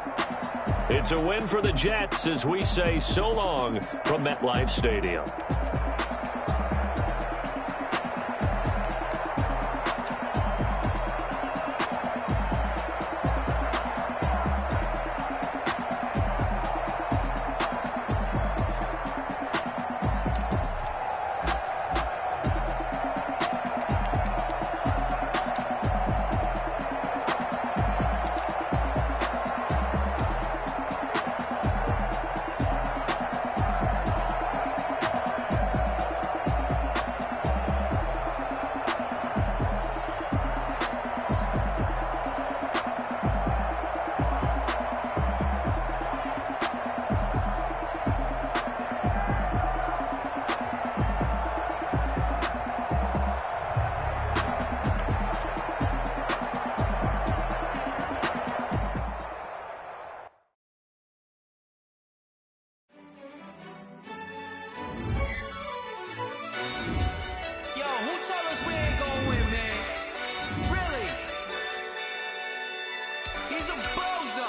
It's a win for the Jets as we say so long from MetLife Stadium. He's a bozo.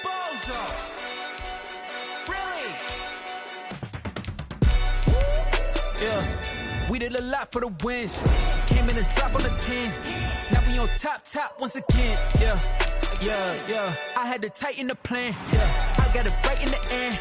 Bozo. Really? Yeah. We did a lot for the wins. Came in and drop on the 10. Now we on top once again. Yeah. I had to tighten the plan. Yeah. I got it right in the end.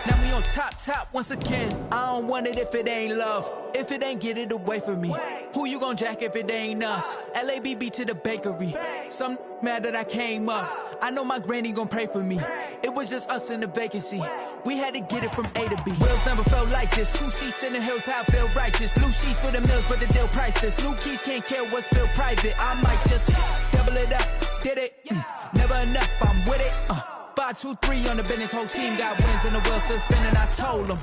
Now we on top once again. I don't want it if it ain't love. If it ain't, get it away from me. Who you gon' jack if it ain't us? LABB to the bakery. Some mad that I came up. I know my granny gon' pray for me. It was just us in the vacancy. We had to get it from A to B. Wheels never felt like this. 2 seats in the hills, how I feel righteous. Blue sheets for the mills, but the deal priceless. New keys can't care what's still private. I might just double it up. Did it? Never enough, I'm with it. 5, 2, 3 on the business. Whole team got wins and the wheels still spinning. I told them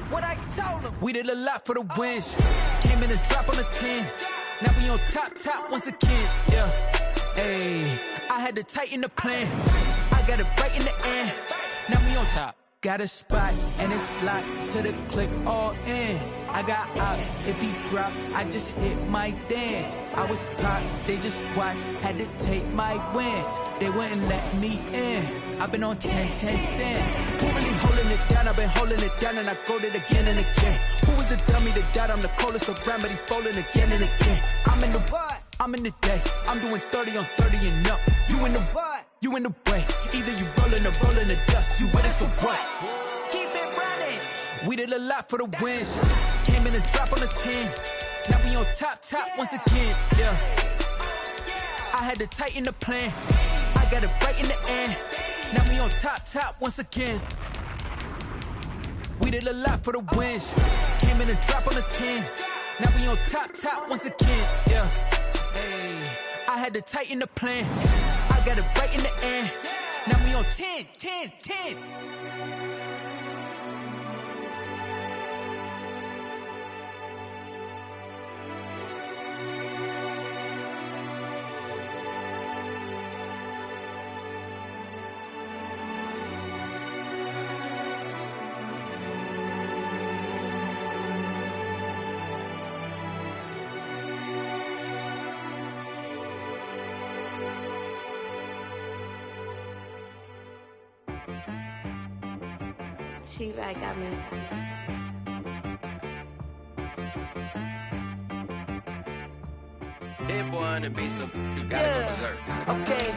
what I told them. We did a lot for the wins. Came in and drop on the 10. Now we on top once again. Yeah. Hey, I had to tighten the plan. I got it right in the end. Now we on top. Got a spot and it's locked to the click all in. I got ops, if he drop, I just hit my dance. I was popped, they just watched, had to take my wins. They wouldn't let me in. I've been on 10 cents. Who really holding it down? I've been holding it down and I go it again and again. Who was a dummy that died? I'm the coldest around, but he falling again and again. I'm in the what? I'm in the day. I'm doing 30 on 30 and up. You in the what? You in the way. Either you rolling or rolling the dust. You with it, so what? Keep it running. We did a lot for the wins. Came in and drop on the 10. Now we on top once again. Yeah. I had to tighten the plan. I got it right in the end. Now we on top once again. We did a lot for the wins. Came in and drop on the 10. Now we on top once again. Yeah. Hey, I had to tighten the plan. I got it right in the end. Now we on 10. She-Bag got me. Hit boy on the beat, so you gotta go berserk. Okay.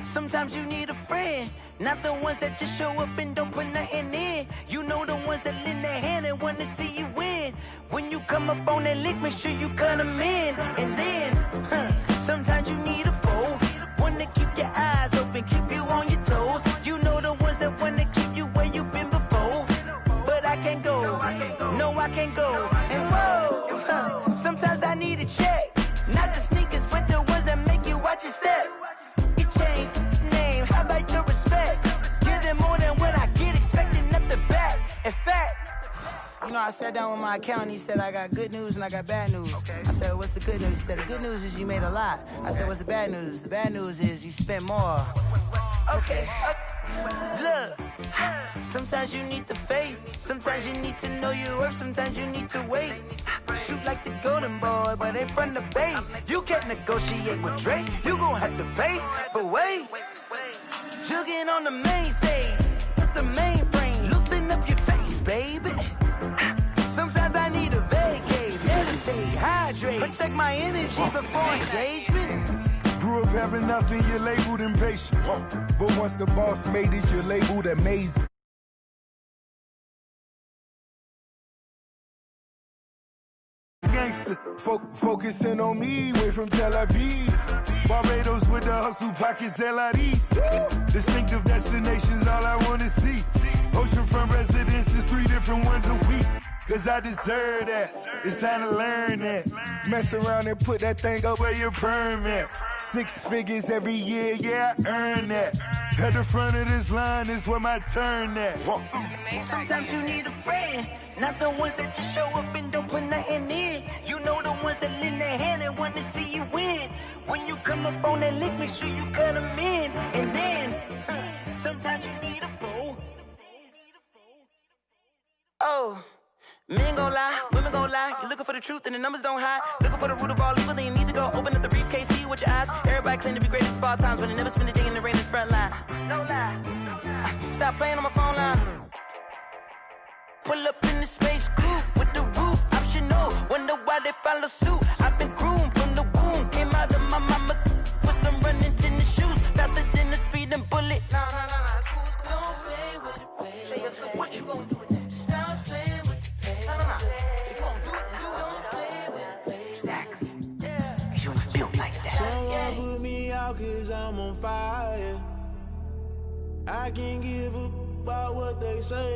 Sometimes you need a friend, not the ones that just show up and don't put nothing in. You know the ones that lend their hand and want to see you win. When you come up on that lick, make sure you cut them in. And then, sometimes you need a foe, one to keep your eyes open, keep you on your toes. You know the ones that want to keep you where you've been before. But I can't go, no I can't go. And whoa, sometimes I need a check. Not the sneakers, but the ones that make you watch your step. You change name, how about your respect? Give them more than what I get, expecting nothing back. In fact, you know, I sat down with my accountant, he said I got good news and I got bad news. I said, what's the good news? He said, the good news is you made a lot. I said, what's the bad news? The bad news is you spent more. Okay. Look, sometimes you need the faith, sometimes you need to know your worth, sometimes you need to wait. Shoot like the golden boy, but ain't from the bay. You can't negotiate with Drake, you gon' have to pay. But wait, jugging on the main stage, with the mainframe, loosen up your face, baby. Sometimes I need a vacate, meditate, hydrate, protect my energy before engagement. Grew up having nothing, you're labeled impatient. But once the boss made it, you're labeled amazing. Gangster, focusing on me, way from Tel Aviv. Barbados with the hustle pockets, LIDs. Distinctive destinations, all I wanna see. Oceanfront residences, 3 different ones a week. Cause I deserve that, it's time to learn that. Mess around and put that thing up where your permit. 6 figures every year, yeah, I earn that. At the front of this line is where my turn at. Sometimes you need a friend, not the ones that just show up and don't put nothing in. You know the ones that lend their hand and want to see you win. When you come up on that lick, make sure you cut them in. And then, sometimes you need a foe. Oh. Men gon' lie, women gon' lie. You're looking for the truth and the numbers don't hide. Looking for the root of all evil, then you need to go open up the briefcase, see with your eyes. Everybody claim to be greatest of all times, but they never spend a day in the rain in the front line. No lie. Stop playing on my phone line. Pull up in the space coupe with the roof optional. Wonder why they follow suit. I've been groomed from the womb. Came out of my mama with some running tennis shoes. Faster than the speeding bullet. Nah, it's cool, it's cool. Don't play with it, baby. Say so what you gonna do with it? Stop playing with it, baby. Nah. If you gonna do it, then don't play with it, baby. Exactly. Yeah. You ain't built like that. Someone put me out 'cause I'm on fire. I can't give up about what they say.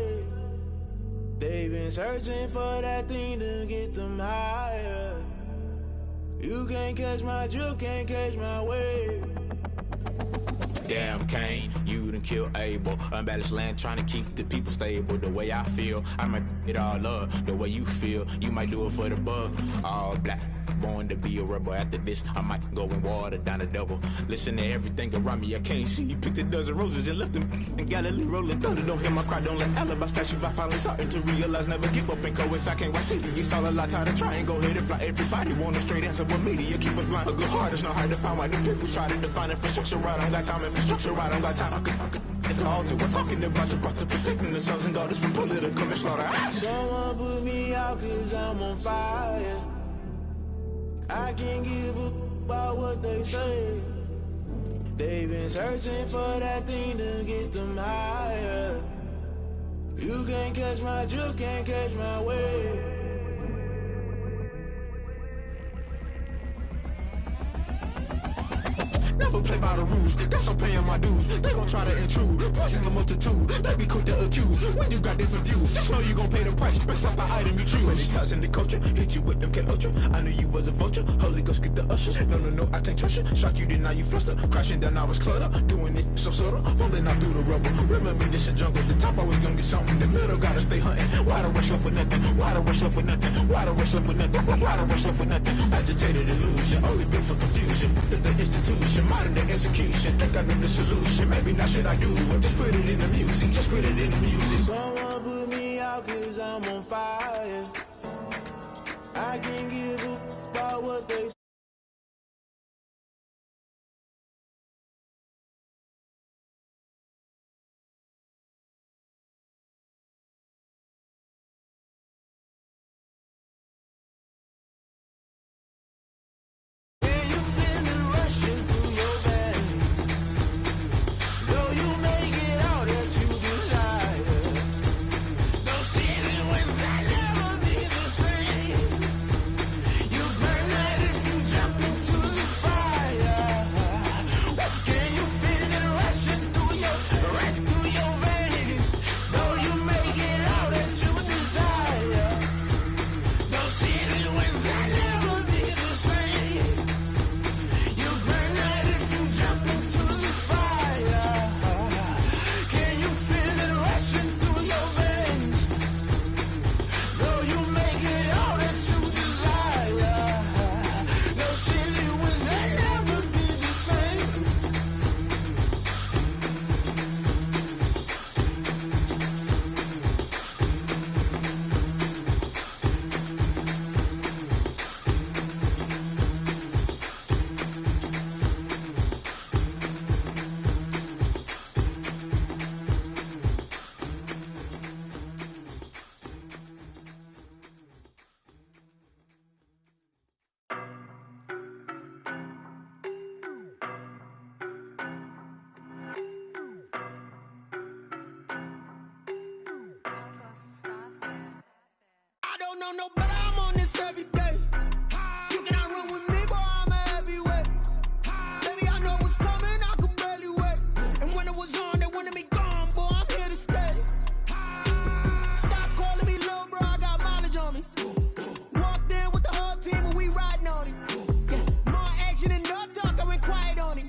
They've been searching for that thing to get them higher. You can't catch my drift, can't catch my wave. Damn Kane, you done killed Abel. Unbalanced land trying to keep the people stable. The way I feel, I might it all up. The way you feel, you might do it for the bug. All black, born to be a rebel. After this, I might go and water down the devil. Listen to everything around me, I can't see. Picked a dozen roses and left them in Galilee rolling thunder. Don't hear my cry, don't let alibis pass you. I finally starting to realize, never give up and coincide. I can't watch TV, it's all a lot. Time to try and go ahead and fly. Everybody want a straight answer, but media keep us blind. A good heart is not hard to find. Why the people try to define infrastructure right? I don't got time, infrastructure right? I don't got time. I could it's all to we're talking about your to protecting the sons and daughters from political and slaughter. Someone put me out 'cause I'm on fire. I can't give up about what they say. They've been searching for that thing to get them higher. You can't catch my drift, can't catch my wave. Never play by the rules, guess I'm paying my dues. They gon' try to intrude, poison the multitude. They be quick to accuse, when you got different views. Just know you gon' pay the price, based off the item you choose. Many times in the culture, hit you with them K-Ultra. I knew you was a vulture, Holy Ghost get the ushers. No, I can't trust you. Shock you, then now you fluster. Crashing down, I was cluttered. Doing this so subtle, falling out through the rubble. Remember this a jungle, the top always gonna get something. The middle gotta stay hunting. Why the rush left for nothing? Why the rush left for nothing? Why the rush left for nothing? Why the rush left for nothing? Agitated illusion, only built for confusion. The institution, modern day execution. Think I know the solution. Maybe not should I do it? Just put it in the music. Just put it in the music. Someone put me out 'cause I'm on fire. I can't give up about what they say. No, but I'm on this every day. You cannot run with me, boy, I'm a heavyweight. Baby, I know what's coming, I could barely wait. And when it was on, they wanted me gone, boy, I'm here to stay. Stop calling me little bro, I got mileage on me. Walked in with the whole team and we riding on him. Yeah, more action and no talk, I went quiet on him.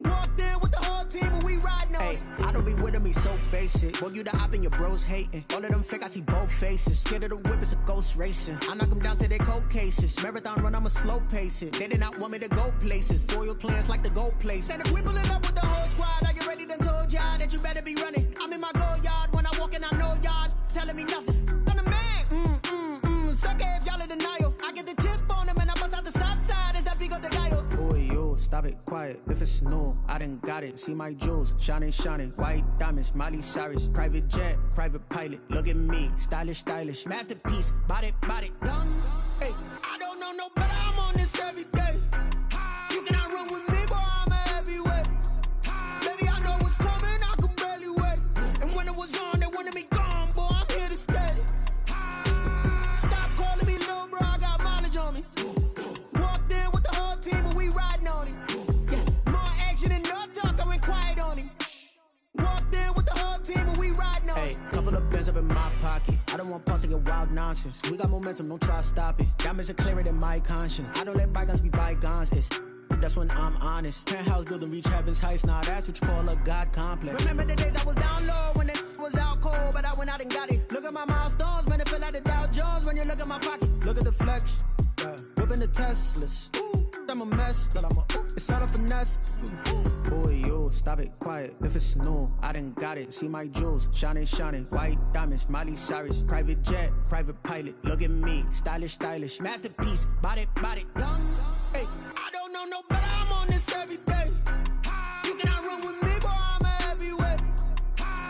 Walked in with the whole team and we riding on him. I don't be with me so basic. Boy, you the op and your bros hating. All of them fake, I see both faces. Scared of the whip, it's a ghost racing. I knock them down to their cold cases. Marathon run, I'ma slow pace it. They did not want me to go places. Foil plans like the gold place. And if we pulling up with the whole squad, are you ready? Done told y'all that you better be running. I'm in my go yard when I walk in, I know y'all telling me nothing. I'm the man, suck ass stop it, quiet. If it's new, I done got it. See my jewels, shining, shining. White diamonds, Miley Cyrus. Private jet, private pilot. Look at me, stylish, stylish. Masterpiece, body, body. Young, hey. I don't know no better, I'm on this every day. You cannot run with me, boy, I'm a heavyweight. Baby, I know what's coming, I could barely wait. And when it was on, they wanted me gone, boy, I'm here to stay. Stop calling me little bro, I got mileage on me. Walked in with the whole team and we riding on him. Yeah, more action and no talk, I went quiet on him. Walked in with the whole team and we riding on him. Hey, couple of bands up in my pocket. I don't want pause to get wild nonsense. We got momentum, don't try to stop it. Diamonds are clearer than my conscience. I don't let bygones be bygones. That's when I'm honest. Penthouse building reach heaven's heights. Nah, that's what you call a God complex. Remember the days I was down low when it was out cold, but I went out and got it. Look at my milestones, man, it feel like the Dow Jones when you look at my pocket. Look at the flex, whipping the Teslas. I'm a mess, but it's all a finesse. Boy, you, stop it, quiet. If it's new, I done got it. See my jewels, shining, shining. White diamonds, Miley Cyrus. Private jet, private pilot. Look at me, stylish, stylish. Masterpiece, body, body. Young, hey. I don't know no better, I'm on this every day. You cannot run with me, boy, I'm a heavyweight.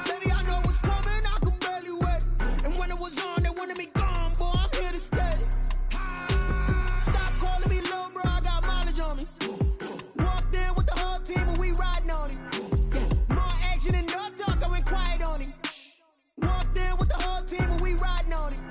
Baby, I know what's coming, I could barely wait. And when it was on, they wanted me gone, boy, I'm here to stay. Stop calling me little bro, I got mileage on me. Walked in with the whole team and we riding on him. Yeah, more action and no talk, I went quiet on him. Walked in with the whole team and we riding on him.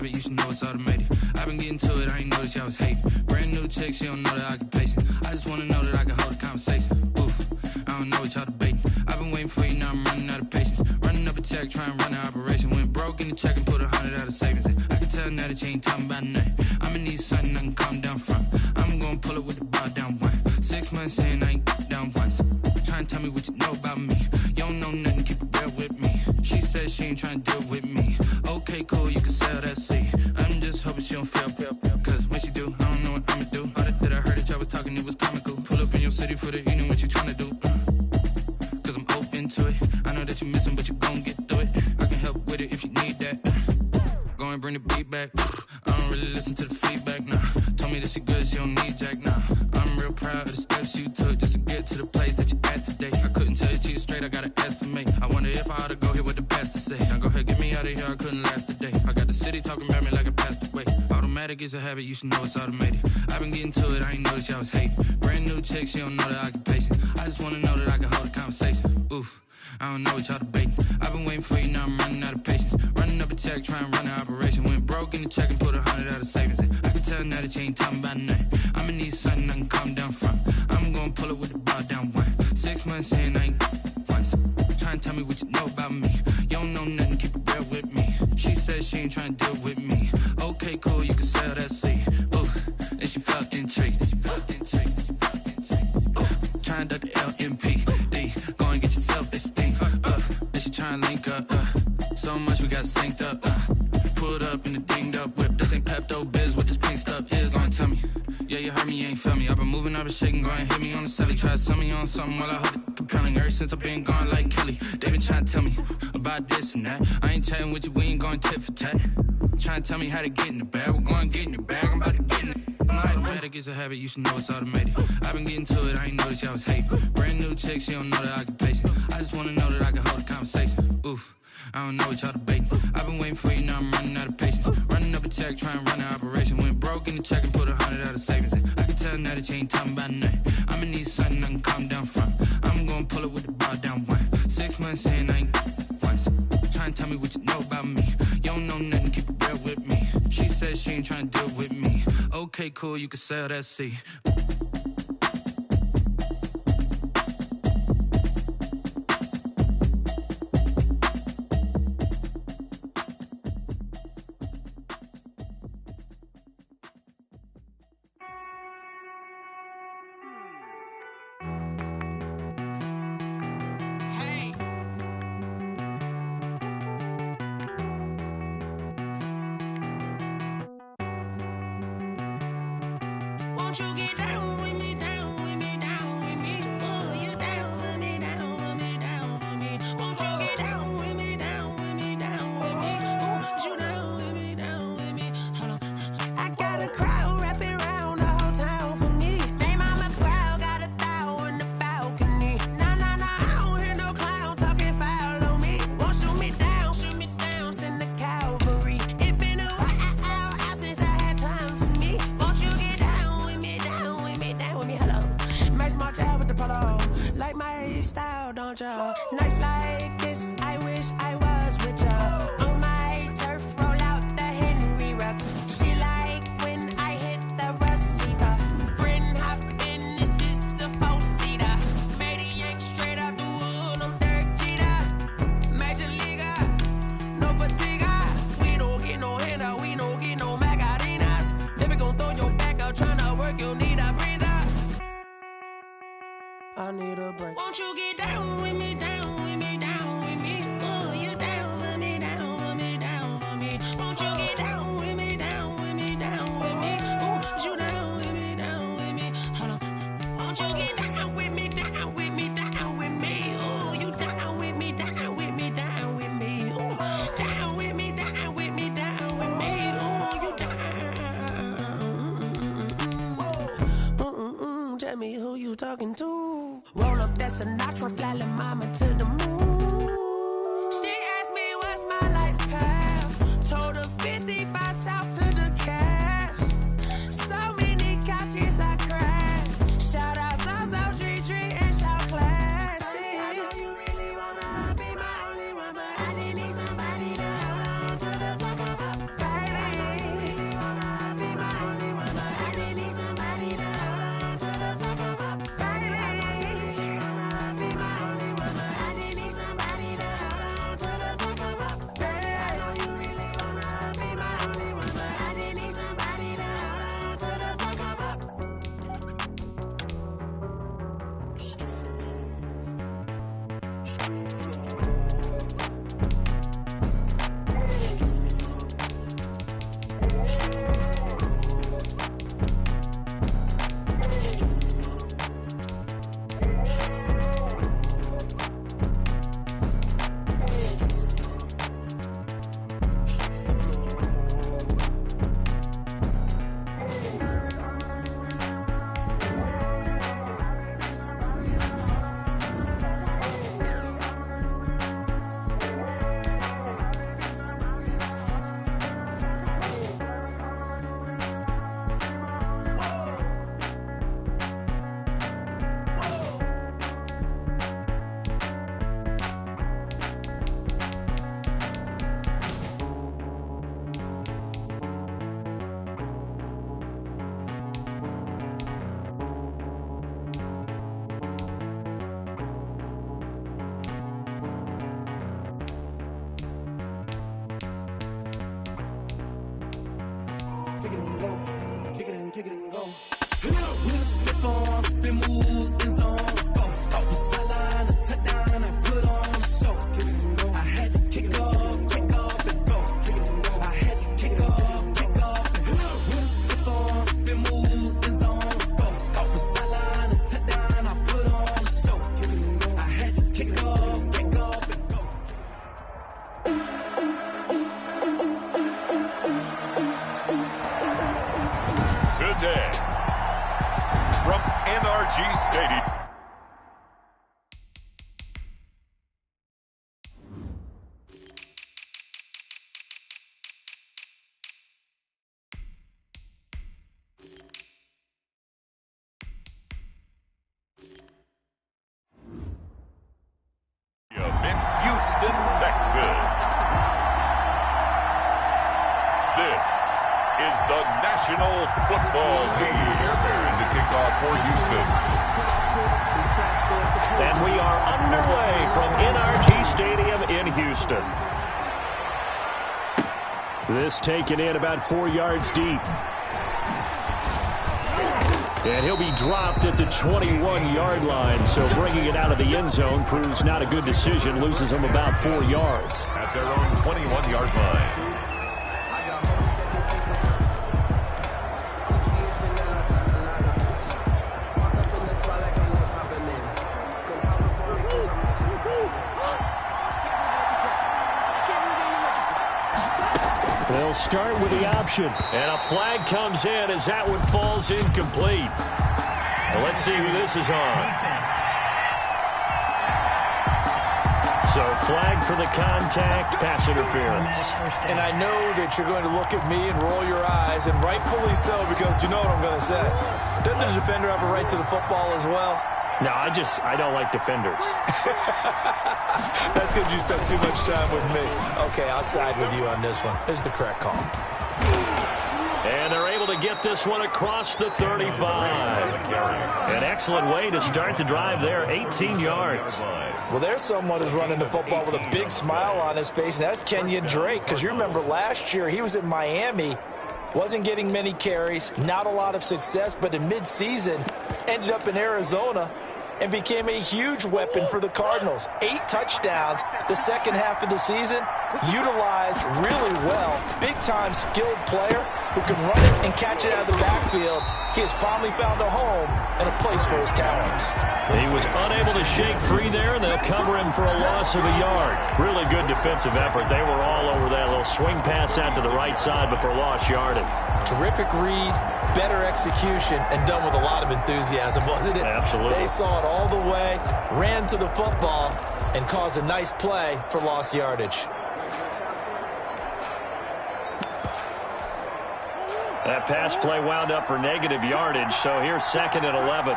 You should know it's automated. I've been getting to it, I ain't noticed y'all was hating. Brand new chick, she don't know the occupation. I just wanna know that I can hold a conversation. Oof, I don't know what y'all debating. I've been waiting for you, now I'm running out of patience. Running up a check, trying to run an operation. Went broke in the check and put 100 out of savings in. I can tell now that you ain't talking about nothing. I'ma need something I can calm down from. I'm gonna pull it with the bar down one. 6 months in, I ain't down once. Trying to tell me what you know about me. You don't know nothing, keep it real with me. She said she ain't trying to deal with me. Okay, cool, you can sell that seat. I'm just hoping she don't fail. Cause when she do, I don't know what I'ma do. All that I heard that y'all was talking, it was comical. Pull up in your city for the evening, what you tryna do? Cause I'm open to it. I know that you missing, but you gon' get through it. I can help with it if you need that. Go and bring the beat back. I don't really listen to the feedback, nah. Told me that she good, she don't need jack, nah. I'm real proud of the steps you took just to get to the place that you at today. I couldn't tell it to you straight, I gotta estimate. I wonder if I ought to go here with the pastor say. Now go ahead, get me out of here, I couldn't last a day. I got the city talking about me like I passed away. Automatic is a habit, you should know it's automated. I've been getting to it, I ain't noticed y'all was hating. Brand new chick, she don't know the occupation. I just wanna know that I can hold a conversation. Oof, I don't know what y'all debating. I've been waiting for you, now I'm running out of patience. Running up a check, trying to run an operation. Went broke in the check and put 100 out of savings in. I can tell now that you ain't talking about nothing. I'ma need something I can calm down from. I'm gonna pull it with the bar down one. 6 months in, I ain't once. Trying to tell me what you know about me. You don't know nothing, keep it real with me. She said she ain't trying to deal with me. Okay, cool, you can sell that seat. Ooh, and she felt intrigued. Trying to duck the LMPD. Go and get your self-esteem. And she trying to link up. So much we got synced up. Pulled up in the dinged up whip. This ain't Pepto-Biz, what this pink stuff is. Gonna tell me. Yeah, you heard me, you ain't felt me. I've been moving, I've been shaking, go and hit me on the celly. Try to sell me on something while I hold it compelling. Ever since I've been gone like Kelly, they been trying to tell me about this and that. I ain't chatting with you, we ain't going tit for tat. Trying to tell me how to get in the bag. We're going to get in the bag, I'm about to get in it. I'm like, automatic is a habit, you should know it's automated. I've been getting to it, I ain't noticed y'all was hating. Brand new chick, she don't know the occupation. I just wanna know that I can hold a conversation. Oof, I don't know what y'all debating. I've been waiting for you, now I'm running out of patience. Running up a check, trying to run an operation. Went broke in the check and put 100 out of savings in. I can tell now that you ain't talking about nothing. I'ma need something I can calm down from. I'm gonna pull it with the bar down one. 6 months in, I ain't once. Trying to tell me what you know about me. You don't know nothing, keep it real with me. She said she ain't trying to deal with me. Okay, cool, you can sell that seat. Won't you get down with me, down with me, down with me? Oh, you down with me, down with me, down with me. Won't you get down with me, down with me, down with me? Oh, you down with me, down with me? Hold on. I got a crowd wrapping around the whole town for me. They mama proud, got a thou on the balcony. Nah, nah, nah, I don't hear no clown talking foul on me. Won't shoot me down, send the cavalry. It been a while since I had time for me. Won't you get down with me, down with me, down with me? Hello. Nice march out with the polo. Like my style, don't ya? Nice like this, I wish I was with ya. On my turf, roll out the Henry Rux. She like when I hit the receiver. Friend hop in, this is a four-seater. Made a yank straight out the wood, I'm Derek Jeter. Major leaguer, no fatigue. We don't get no handout, we don't get no Macarinas. Never gon' throw your back out, tryna work, you need a breather. I need a break. Won't you get down with me, down with me, down with me? Oh, you down with me, down with me, down with me? Won't you get down with me, down with me, down with me? Oh, you down with me, down with me? Hold on. Won't you get down with me, down with me, down with me? Oh, you down with me, down with me, down with me? Oh, down with me, down with me, down with me? Oh, you down. Tell me who you talking to. Roll up that Sinatra, fly la mama to the moon. She asked me what's my life path. Told her 55 south to the cat. So many couches I crashed. Shout out South Street and shout classy. I know you really wanna be my only one, but I didn't need somebody to hold on to the sucker up, baby. I know you really wanna be my only one, but I didn't need somebody to hold on to the sucker up, baby. I know you really wanna be my only one, but I didn't need somebody to hold on to the sucker up, baby. I know you really wanna be my only one, but I didn't need somebody to hold on to the sucker up. Kick it and go. Kick it and go. We'll step on, spin, move, in zone. Let's go. Off the sideline, a touchdown, I put on a show. Kick it and go. I had to kick off and go. Kick it and go. I had to kick off and go. We'll step on, spin, move, in zone. Let's go. Off the sideline, a touchdown, I put on a show. Kick it and go. I had to kick off and go. Today, from NRG Stadium. In Houston, Texas. This is the National Football League. Preparing to kick off for Houston. And we are underway from NRG Stadium in Houston. This taken in about 4 yards deep. And he'll be dropped at the 21-yard line, so bringing it out of the end zone proves not a good decision, loses him about 4 yards. At their own 21-yard line. start with the option. And a flag comes in as that one falls incomplete. Well, let's see who this is on. So flag for the contact, pass interference. And I know that you're going to look at me and roll your eyes, and rightfully so, because you know what I'm going to say. Doesn't the defender have a right to the football as well? No, I don't like defenders. That's because you spent too much time with me. Okay, I'll side with you on this one. This is the correct call. And they're able to get this one across the 35. An excellent way to start the drive there, 18 yards. Well, there's someone who's running the football with a big smile on his face, and that's Kenyon Drake, because you remember last year he was in Miami, wasn't getting many carries, not a lot of success, but in midseason ended up in Arizona and became a huge weapon for the Cardinals. 8 touchdowns the second half of the season, utilized really well. Big-time skilled player who can run it and catch it out of the backfield. He has finally found a home and a place for his talents. He was unable to shake free there, and they'll cover him for a loss of a yard. Really good defensive effort. They were all over that little swing pass out to the right side before lost yardage. Terrific read, better execution, and done with a lot of enthusiasm, wasn't it? Absolutely. They saw it all the way, ran to the football, and caused a nice play for lost yardage. That pass play wound up for negative yardage, so here's 2nd and 11.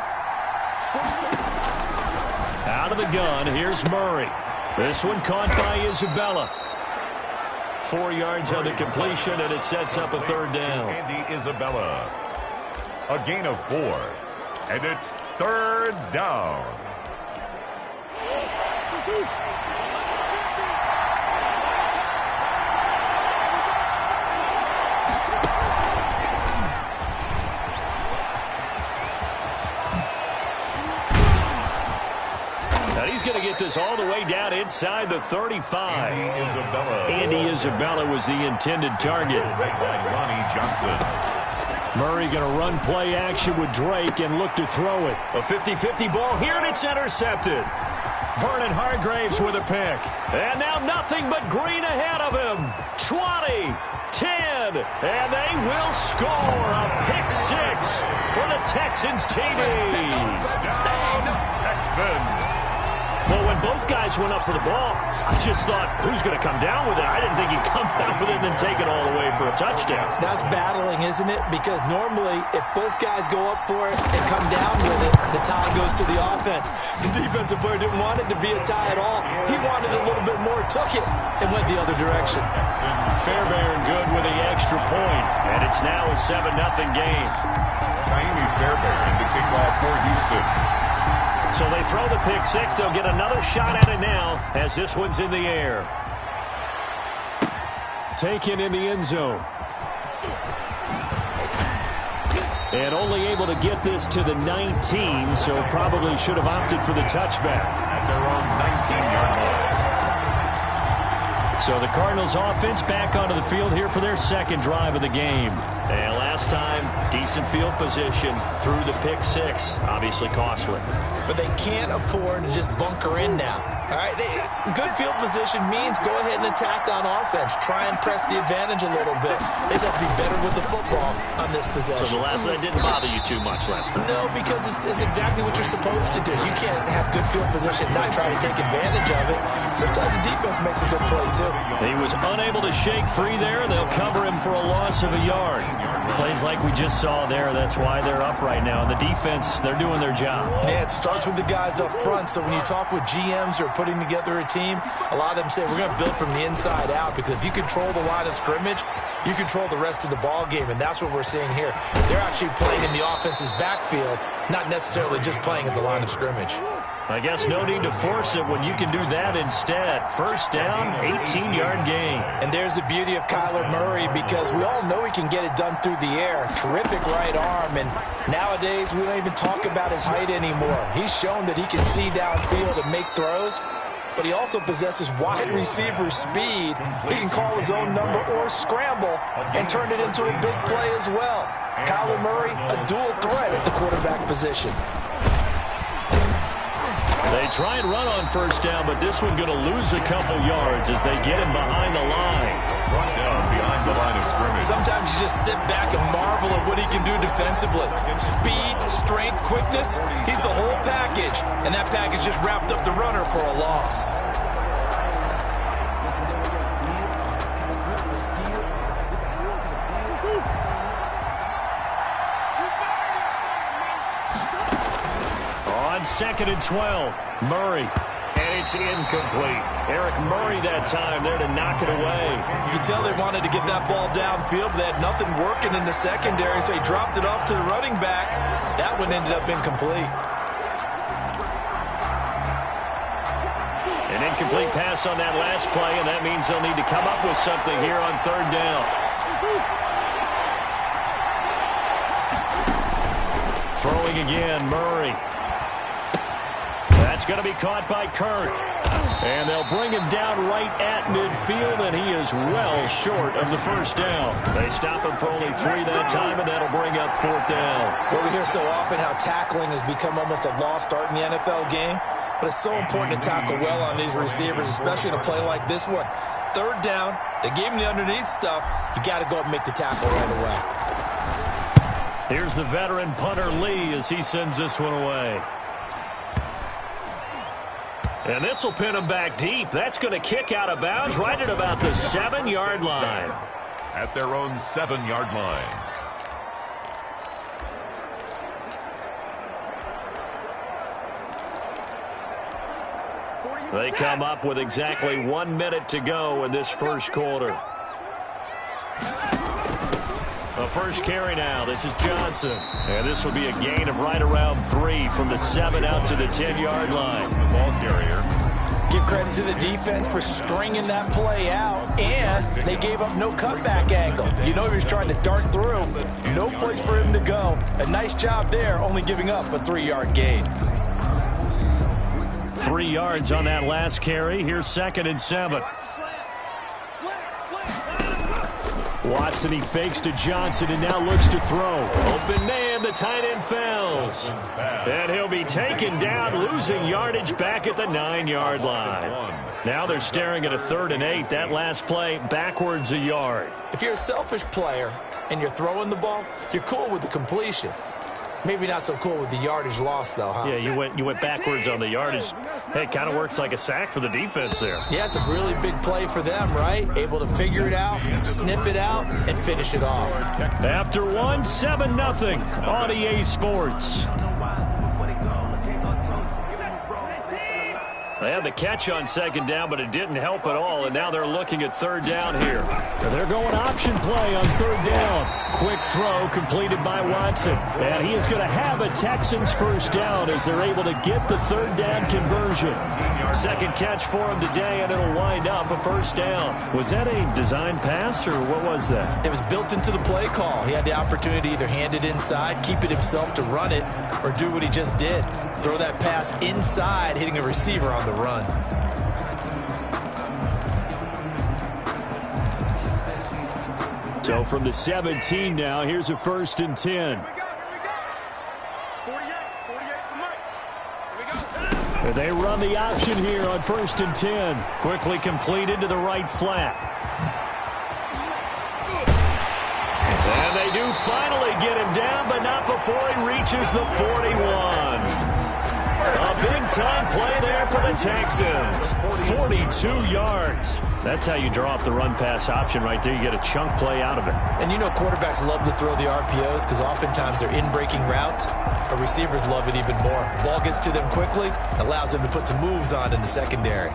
Out of the gun, here's Murray. This one caught by Isabella. 4 yards on the completion, and it sets up a 3rd down. Andy Isabella. A gain of 4, and it's 3rd down. He's going to get this all the way down inside the 35. Andy Isabella was the intended target. Ronnie Johnson. Murray going to run play action with Drake and look to throw it. A 50-50 ball here, and it's intercepted. Vernon Hargraves with a pick. And now nothing but green ahead of him. 20, 10, and they will score a pick 6 for the Texans TV. Texans. Well, when both guys went up for the ball, I just thought, who's going to come down with it? I didn't think he'd come down with it and then take it all the way for a touchdown. That's battling, isn't it? Because normally, if both guys go up for it and come down with it, the tie goes to the offense. The defensive player didn't want it to be a tie at all. He wanted a little bit more, took it, and went the other direction. Fairbairn good with the extra point, and it's now a 7-0 game. Naomi Fairbairn to kick off for Houston. So they throw the pick 6. They'll get another shot at it now as this one's in the air. Taken in the end zone. And only able to get this to the 19, so probably should have opted for the touchback. At their own 19-yard line. So the Cardinals offense back onto the field here for their 2nd drive of the game. And last time, decent field position through the pick 6. Obviously costly. But they can't afford to just bunker in now. All right, good field position means go ahead and attack on offense. Try and press the advantage a little bit. They just have to be better with the football on this possession. So the last one didn't bother you too much last time? No, because it's exactly what you're supposed to do. You can't have good field position and not try to take advantage of it. Sometimes the defense makes a good play, too. He was unable to shake free there. They'll cover him for a loss of a yard. Plays like we just saw there. That's why they're up right now. And the defense, they're doing their job. Yeah, it starts with the guys up front. So when you talk with GMs who are putting together a team, a lot of them say we're going to build from the inside out, because if you control the line of scrimmage, you control the rest of the ball game, and that's what we're seeing here. They're actually playing in the offense's backfield, not necessarily just playing at the line of scrimmage. I guess no need to force it when you can do that instead. 1st down, 18-yard gain. And there's the beauty of Kyler Murray, because we all know he can get it done through the air. Terrific right arm, and nowadays we don't even talk about his height anymore. He's shown that he can see downfield and make throws, but he also possesses wide receiver speed. He can call his own number or scramble and turn it into a big play as well. Kyler Murray, a dual threat at the quarterback position. They try and run on 1st down, but this one going to lose a couple yards as they get him behind the line. brought down behind the line of scrimmage. Sometimes you just sit back and marvel at what he can do defensively. Speed, strength, quickness, he's the whole package. And that package just wrapped up the runner for a loss. On 2nd and 12, Murray. And it's incomplete. Eric Murray that time there to knock it away. You could tell they wanted to get that ball downfield, but they had nothing working in the secondary, so he dropped it off to the running back. That one ended up incomplete. An incomplete pass on that last play, and that means they'll need to come up with something here on 3rd down. Throwing again, Murray. That's going to be caught by Kirk. And they'll bring him down right at midfield, and he is well short of the 1st down. They stop him for only 3 that time, and that'll bring up 4th down. Well, we hear so often how tackling has become almost a lost art in the NFL game, but it's so important to tackle well on these receivers, especially in a play like this one. 3rd down, they gave him the underneath stuff. You got to go up and make the tackle right away. Here's the veteran punter Lee as he sends this one away. And this will pin him back deep. That's going to kick out of bounds right at about the 7-yard line. At their own 7-yard line. They come up with exactly 1 minute to go in this 1st quarter. The first carry now. This is Johnson. And this will be a gain of right around 3 from the 7 out to the 10-yard line. The ball carrier. Give credit to the defense for stringing that play out, and they gave up no cutback angle. You know he was trying to dart through. No place for him to go. A nice job there, only giving up a 3-yard gain. 3 yards on that last carry. Here's 2nd and 7. Watson, he fakes to Johnson and now looks to throw. Open man, the tight end fells. And he'll be taken down, losing yardage back at the 9-yard line. Now they're staring at a 3rd and 8. That last play, backwards a yard. If you're a selfish player and you're throwing the ball, you're cool with the completion. Maybe not so cool with the yardage loss, though, huh? Yeah, you went backwards on the yardage. Hey, it kind of works like a sack for the defense there. Yeah, it's a really big play for them, right? Able to figure it out, sniff it out, and finish it off. After 1, 7-0 on EA Sports. They had the catch on 2nd down, but it didn't help at all, and now they're looking at 3rd down here. They're going option play on 3rd down. Quick throw completed by Watson. And he is going to have a Texans 1st down as they're able to get the 3rd down conversion. 2nd catch for him today, and it'll wind up a 1st down. Was that a design pass, or what was that? It was built into the play call. He had the opportunity to either hand it inside, keep it himself to run it, or do what he just did. Throw that pass inside, hitting a receiver on the run. So from the 17 now, here's a 1st and 10. They run the option here on 1st and 10. Quickly completed to the right flat. And they do finally get him down, but not before he reaches the 41. A big-time play there for the Texans. 42 yards. That's how you draw up the run-pass option right there. You get a chunk play out of it. And you know quarterbacks love to throw the RPOs because oftentimes they're in-breaking routes. But receivers love it even more. Ball gets to them quickly, allows them to put some moves on in the secondary.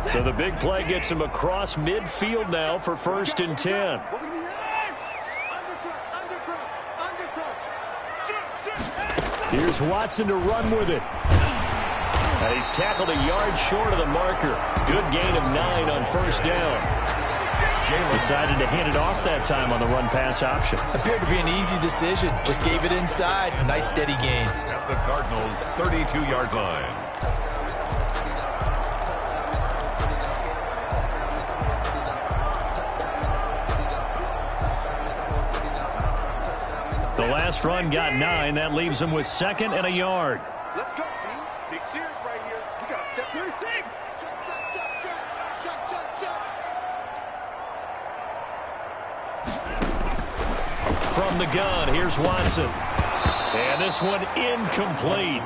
So the big play gets him across midfield now for 1st and 10. Here's Watson to run with it. He's tackled a yard short of the marker. Good gain of 9 on 1st down. Decided to hand it off that time on the run-pass option. Appeared to be an easy decision. Just gave it inside. Nice steady gain. At the Cardinals' 32-yard line. The last run got 9. That leaves him with 2nd and a yard. Let's go, team. Big series right here. We got to step to his things. from the gun. Here's Watson. And this one incomplete.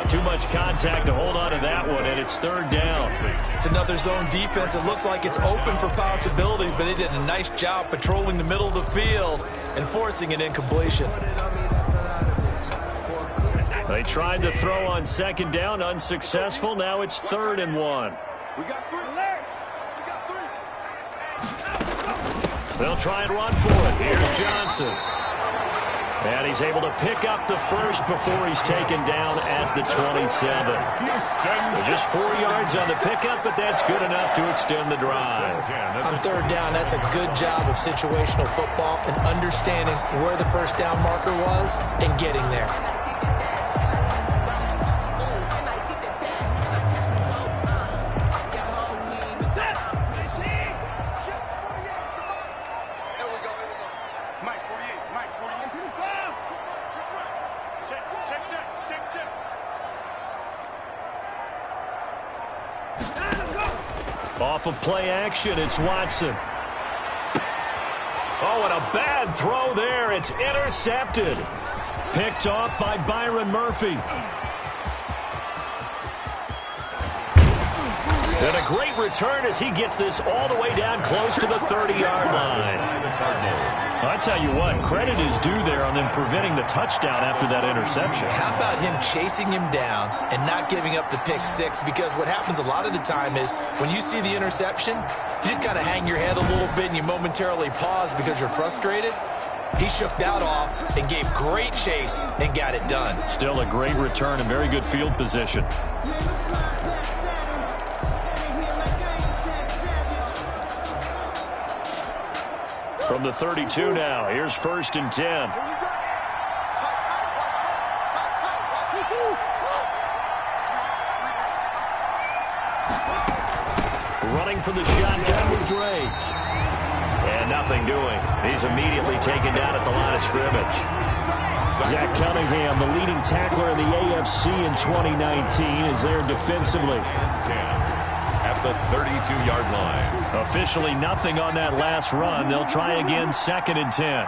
Too much contact to hold on to that one, and it's third down. It's another zone defense. It looks like it's open for possibilities, but they did a nice job patrolling the middle of the field and forcing an incompletion. They tried to throw on second down, unsuccessful. Now it's 3rd and 1. They'll try and run for it. Here's Johnson. And he's able to pick up the first before he's taken down at the 27. Just 4 yards on the pickup, but that's good enough to extend the drive. On third down, that's a good job of situational football and understanding where the first down marker was and getting there. Off of play action, it's Watson. Oh, and a bad throw there. It's intercepted. Picked off by Byron Murphy. And a great return as he gets this all the way down close to the 30-yard line. I tell you what, credit is due there on them preventing the touchdown after that interception. How about him chasing him down and not giving up the pick six? Because what happens a lot of the time is when you see the interception, you just kind of hang your head a little bit and you momentarily pause because you're frustrated. He shook that off and gave great chase and got it done. Still a great return and very good field position. From the 32 now, here's 1st and 10. Running for the shotgun with Drake. And nothing doing. He's immediately taken down at the line of scrimmage. Zach Cunningham, the leading tackler in the AFC in 2019, is there defensively. At the 32-yard line. Officially nothing on that last run. They'll try again, 2nd and 10.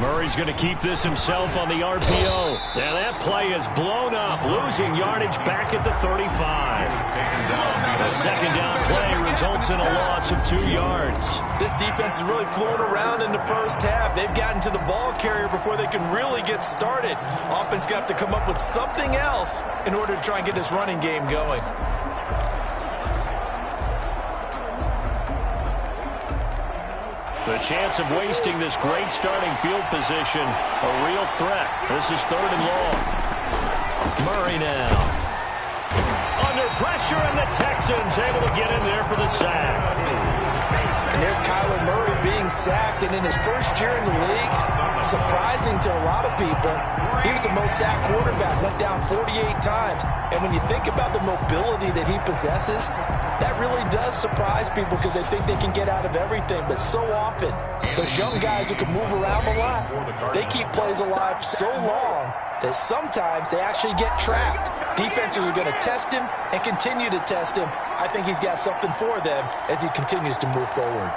Murray's going to keep this himself on the RPO. And that play is blown up, losing yardage back at the 35. The second down play results in a loss of 2 yards. This defense is really flown around in the first half. They've gotten to the ball carrier before they can really get started. Offense going to have to come up with something else in order to try and get this running game going. The chance of wasting this great starting field position, a real threat. This is 3rd and long. Murray now. Under pressure, and the Texans able to get in there for the sack. And there's Kyler Murray being sacked, and in his first year in the league, surprising to a lot of people, he was the most sacked quarterback, went down 48 times. And when you think about the mobility that he possesses, that really does surprise people because they think they can get out of everything. But so often, those young guys who can move around a lot, they keep plays alive so long that sometimes they actually get trapped. Defenses are going to test him and continue to test him. I think he's got something for them as he continues to move forward.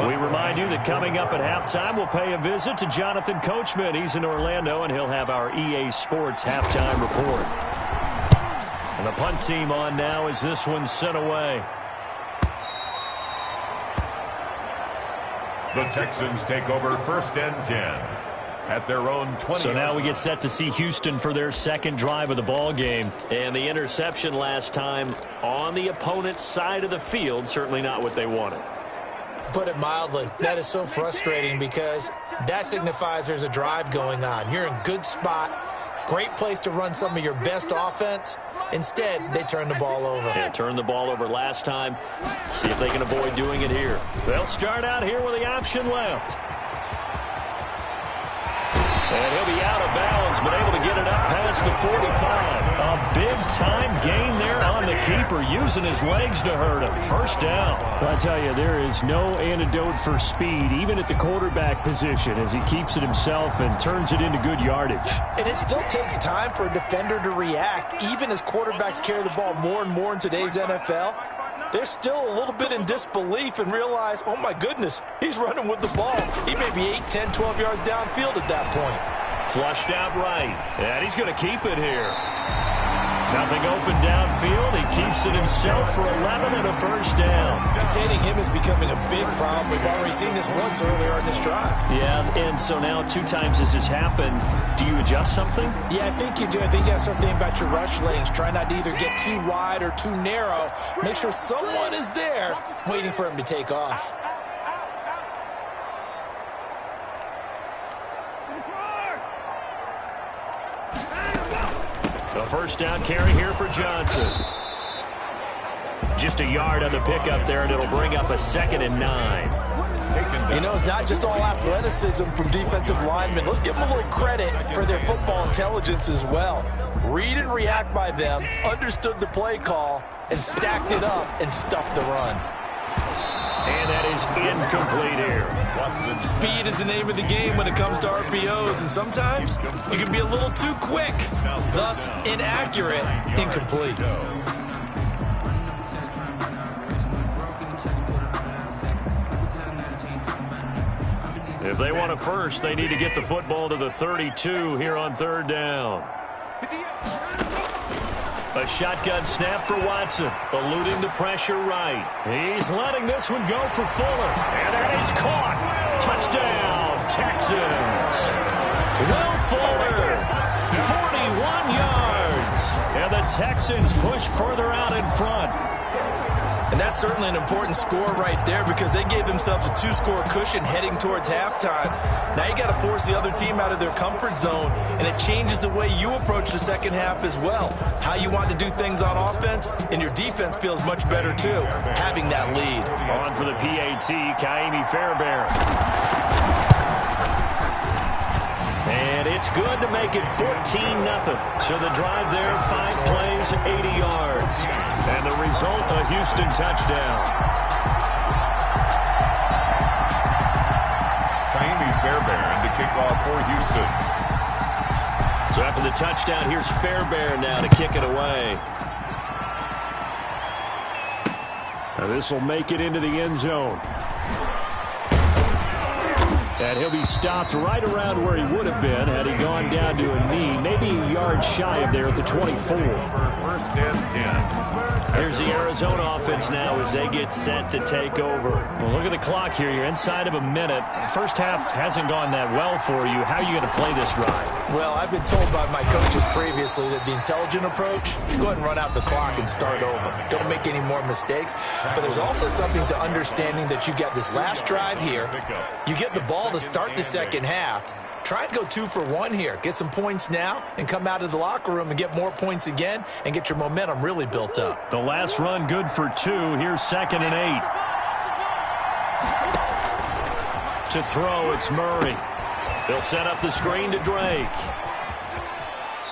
We remind you that coming up at halftime, we'll pay a visit to Jonathan Coachman. He's in Orlando, and he'll have our EA Sports halftime report. And the punt team on now as this one's sent away. The Texans take over 1st and 10 at their own 20. So now we get set to see Houston for their second drive of the ball game. And the interception last time on the opponent's side of the field, certainly not what they wanted. Put it mildly, that is so frustrating because that signifies there's a drive going on. You're in good spot, great place to run some of your best offense. Instead, they turn the ball over. Yeah, turned the ball over last time. See if they can avoid doing it here. They'll start out here with the option left. And he'll be out of bounds, but able to get it up past the 45. A big-time gain there on the keeper using his legs to hurt him. First down. I tell you, there is no antidote for speed, even at the quarterback position, as he keeps it himself and turns it into good yardage. And it still takes time for a defender to react, even as quarterbacks carry the ball more and more in today's NFL. They're still a little bit in disbelief and realize, oh my goodness, he's running with the ball. He may be 8, 10, 12 yards downfield at that point. Flushed out right, and he's going to keep it here. Nothing open downfield. He keeps it himself for 11 and a first down. Containing him is becoming a big problem. We've already seen this once earlier in this drive. Yeah, and so now 2 times this has happened. Do you adjust something? Yeah, I think you do. I think you have something about your rush lanes. Try not to either get too wide or too narrow. Make sure someone is there waiting for him to take off. The first down carry here for Johnson. Just a yard on the pickup there, and it'll bring up a 2nd and 9. You know, it's not just all athleticism from defensive linemen. Let's give them a little credit for their football intelligence as well. Read and react by them, understood the play call, and stacked it up and stuffed the run. And that is incomplete here. Speed is the name of the game when it comes to RPOs, and sometimes you can be a little too quick, thus inaccurate, incomplete. If they want a first, they need to get the football to the 32 here on 3rd down. A shotgun snap for Watson, eluding the pressure right. He's letting this one go for Fuller, and that is caught. Touchdown, Texans. Will Fuller, 41 yards, and the Texans push further out in front. And that's certainly an important score right there because they gave themselves a 2-score cushion heading towards halftime. Now you got to force the other team out of their comfort zone, and it changes the way you approach the second half as well. How you want to do things on offense, and your defense feels much better too, having that lead. On for the PAT, Kaimi Fairbairn. And it's good to make it 14-0. So the drive there, 5 plays, 80 yards. And the result, a Houston touchdown. Kaimi Fairbairn to kick off for Houston. So after the touchdown, here's Fairbairn now to kick it away. Now this will make it into the end zone. And he'll be stopped right around where he would have been had he gone down to a knee, maybe a yard shy of there at the 24. First and 10. Here's the Arizona offense now as they get set to take over. Well, look at the clock here. You're inside of a minute. First half hasn't gone that well for you. How are you going to play this drive? Well, I've been told by my coaches previously that the intelligent approach, go ahead and run out the clock and start over. Don't make any more mistakes. But there's also something to understanding that you got this last drive here. You get the ball to start the second half. Try and go 2 for 1 here. Get some points now and come out of the locker room and get more points again and get your momentum really built up. The last run good for 2. Here's 2nd and 8. To throw, it's Murray. They'll set up the screen to Drake.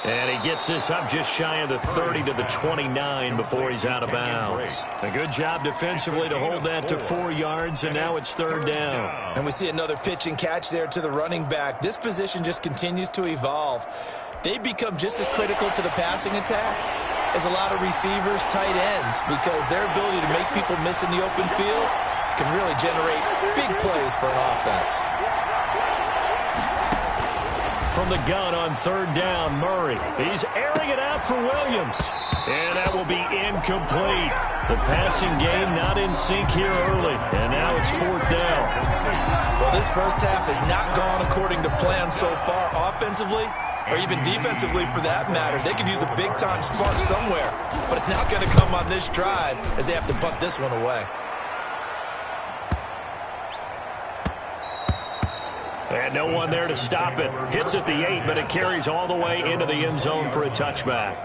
And he gets this up just shy of the 30 to the 29 before he's out of bounds. A good job defensively to hold that to 4 yards, and now it's 3rd down. And we see another pitch and catch there to the running back. This position just continues to evolve. They become just as critical to the passing attack as a lot of receivers, tight ends, because their ability to make people miss in the open field can really generate big plays for an offense. From the gun on 3rd down, Murray. He's airing it out for Williams. And that will be incomplete. The passing game not in sync here early. And now it's 4th down. Well, this first half has not gone according to plan so far offensively, or even defensively for that matter. They could use a big-time spark somewhere, but it's not going to come on this drive as they have to punt this one away. And no one there to stop it. Hits at the 8, but it carries all the way into the end zone for a touchback.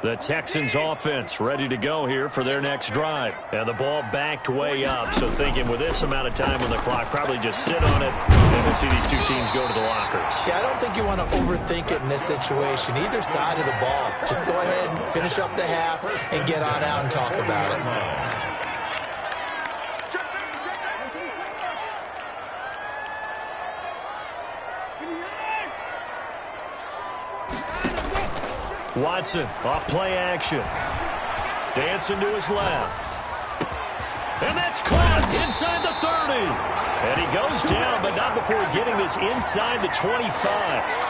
The Texans offense ready to go here for their next drive. And the ball backed way up. So thinking with this amount of time on the clock, probably just sit on it, and we'll see these two teams go to the lockers. Yeah, I don't think you want to overthink it in this situation. Either side of the ball. Just go ahead and finish up the half and get on out and talk about it. Watson off play action. Dancing to his left. And that's caught inside the 30. And he goes down, but not before getting this inside the 25.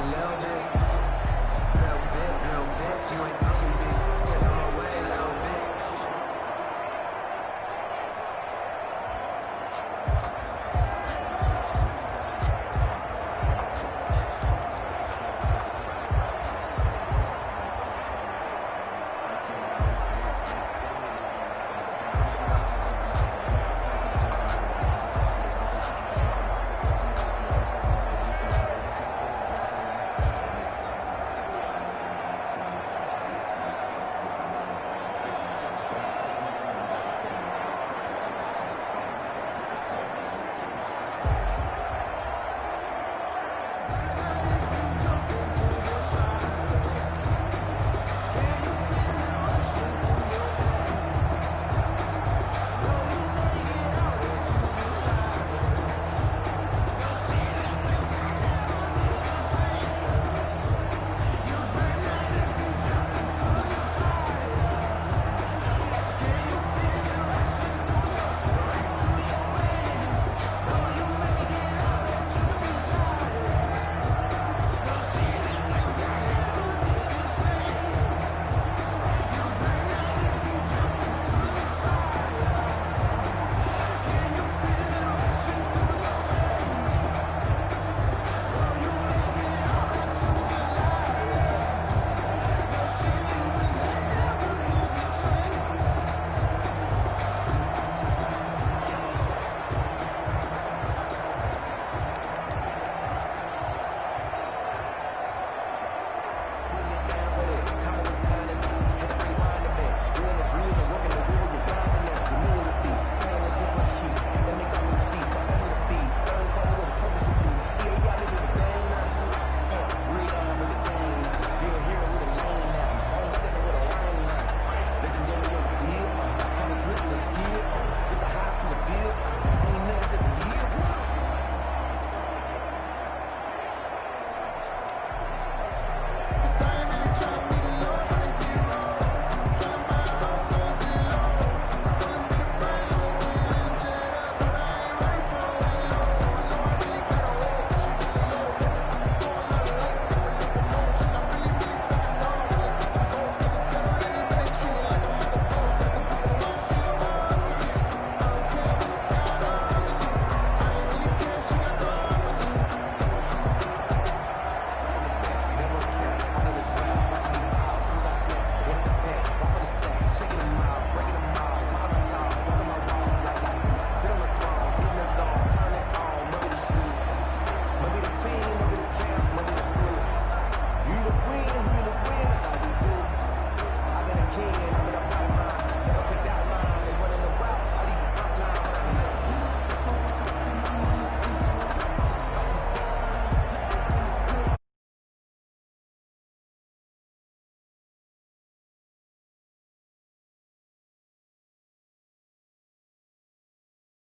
little bit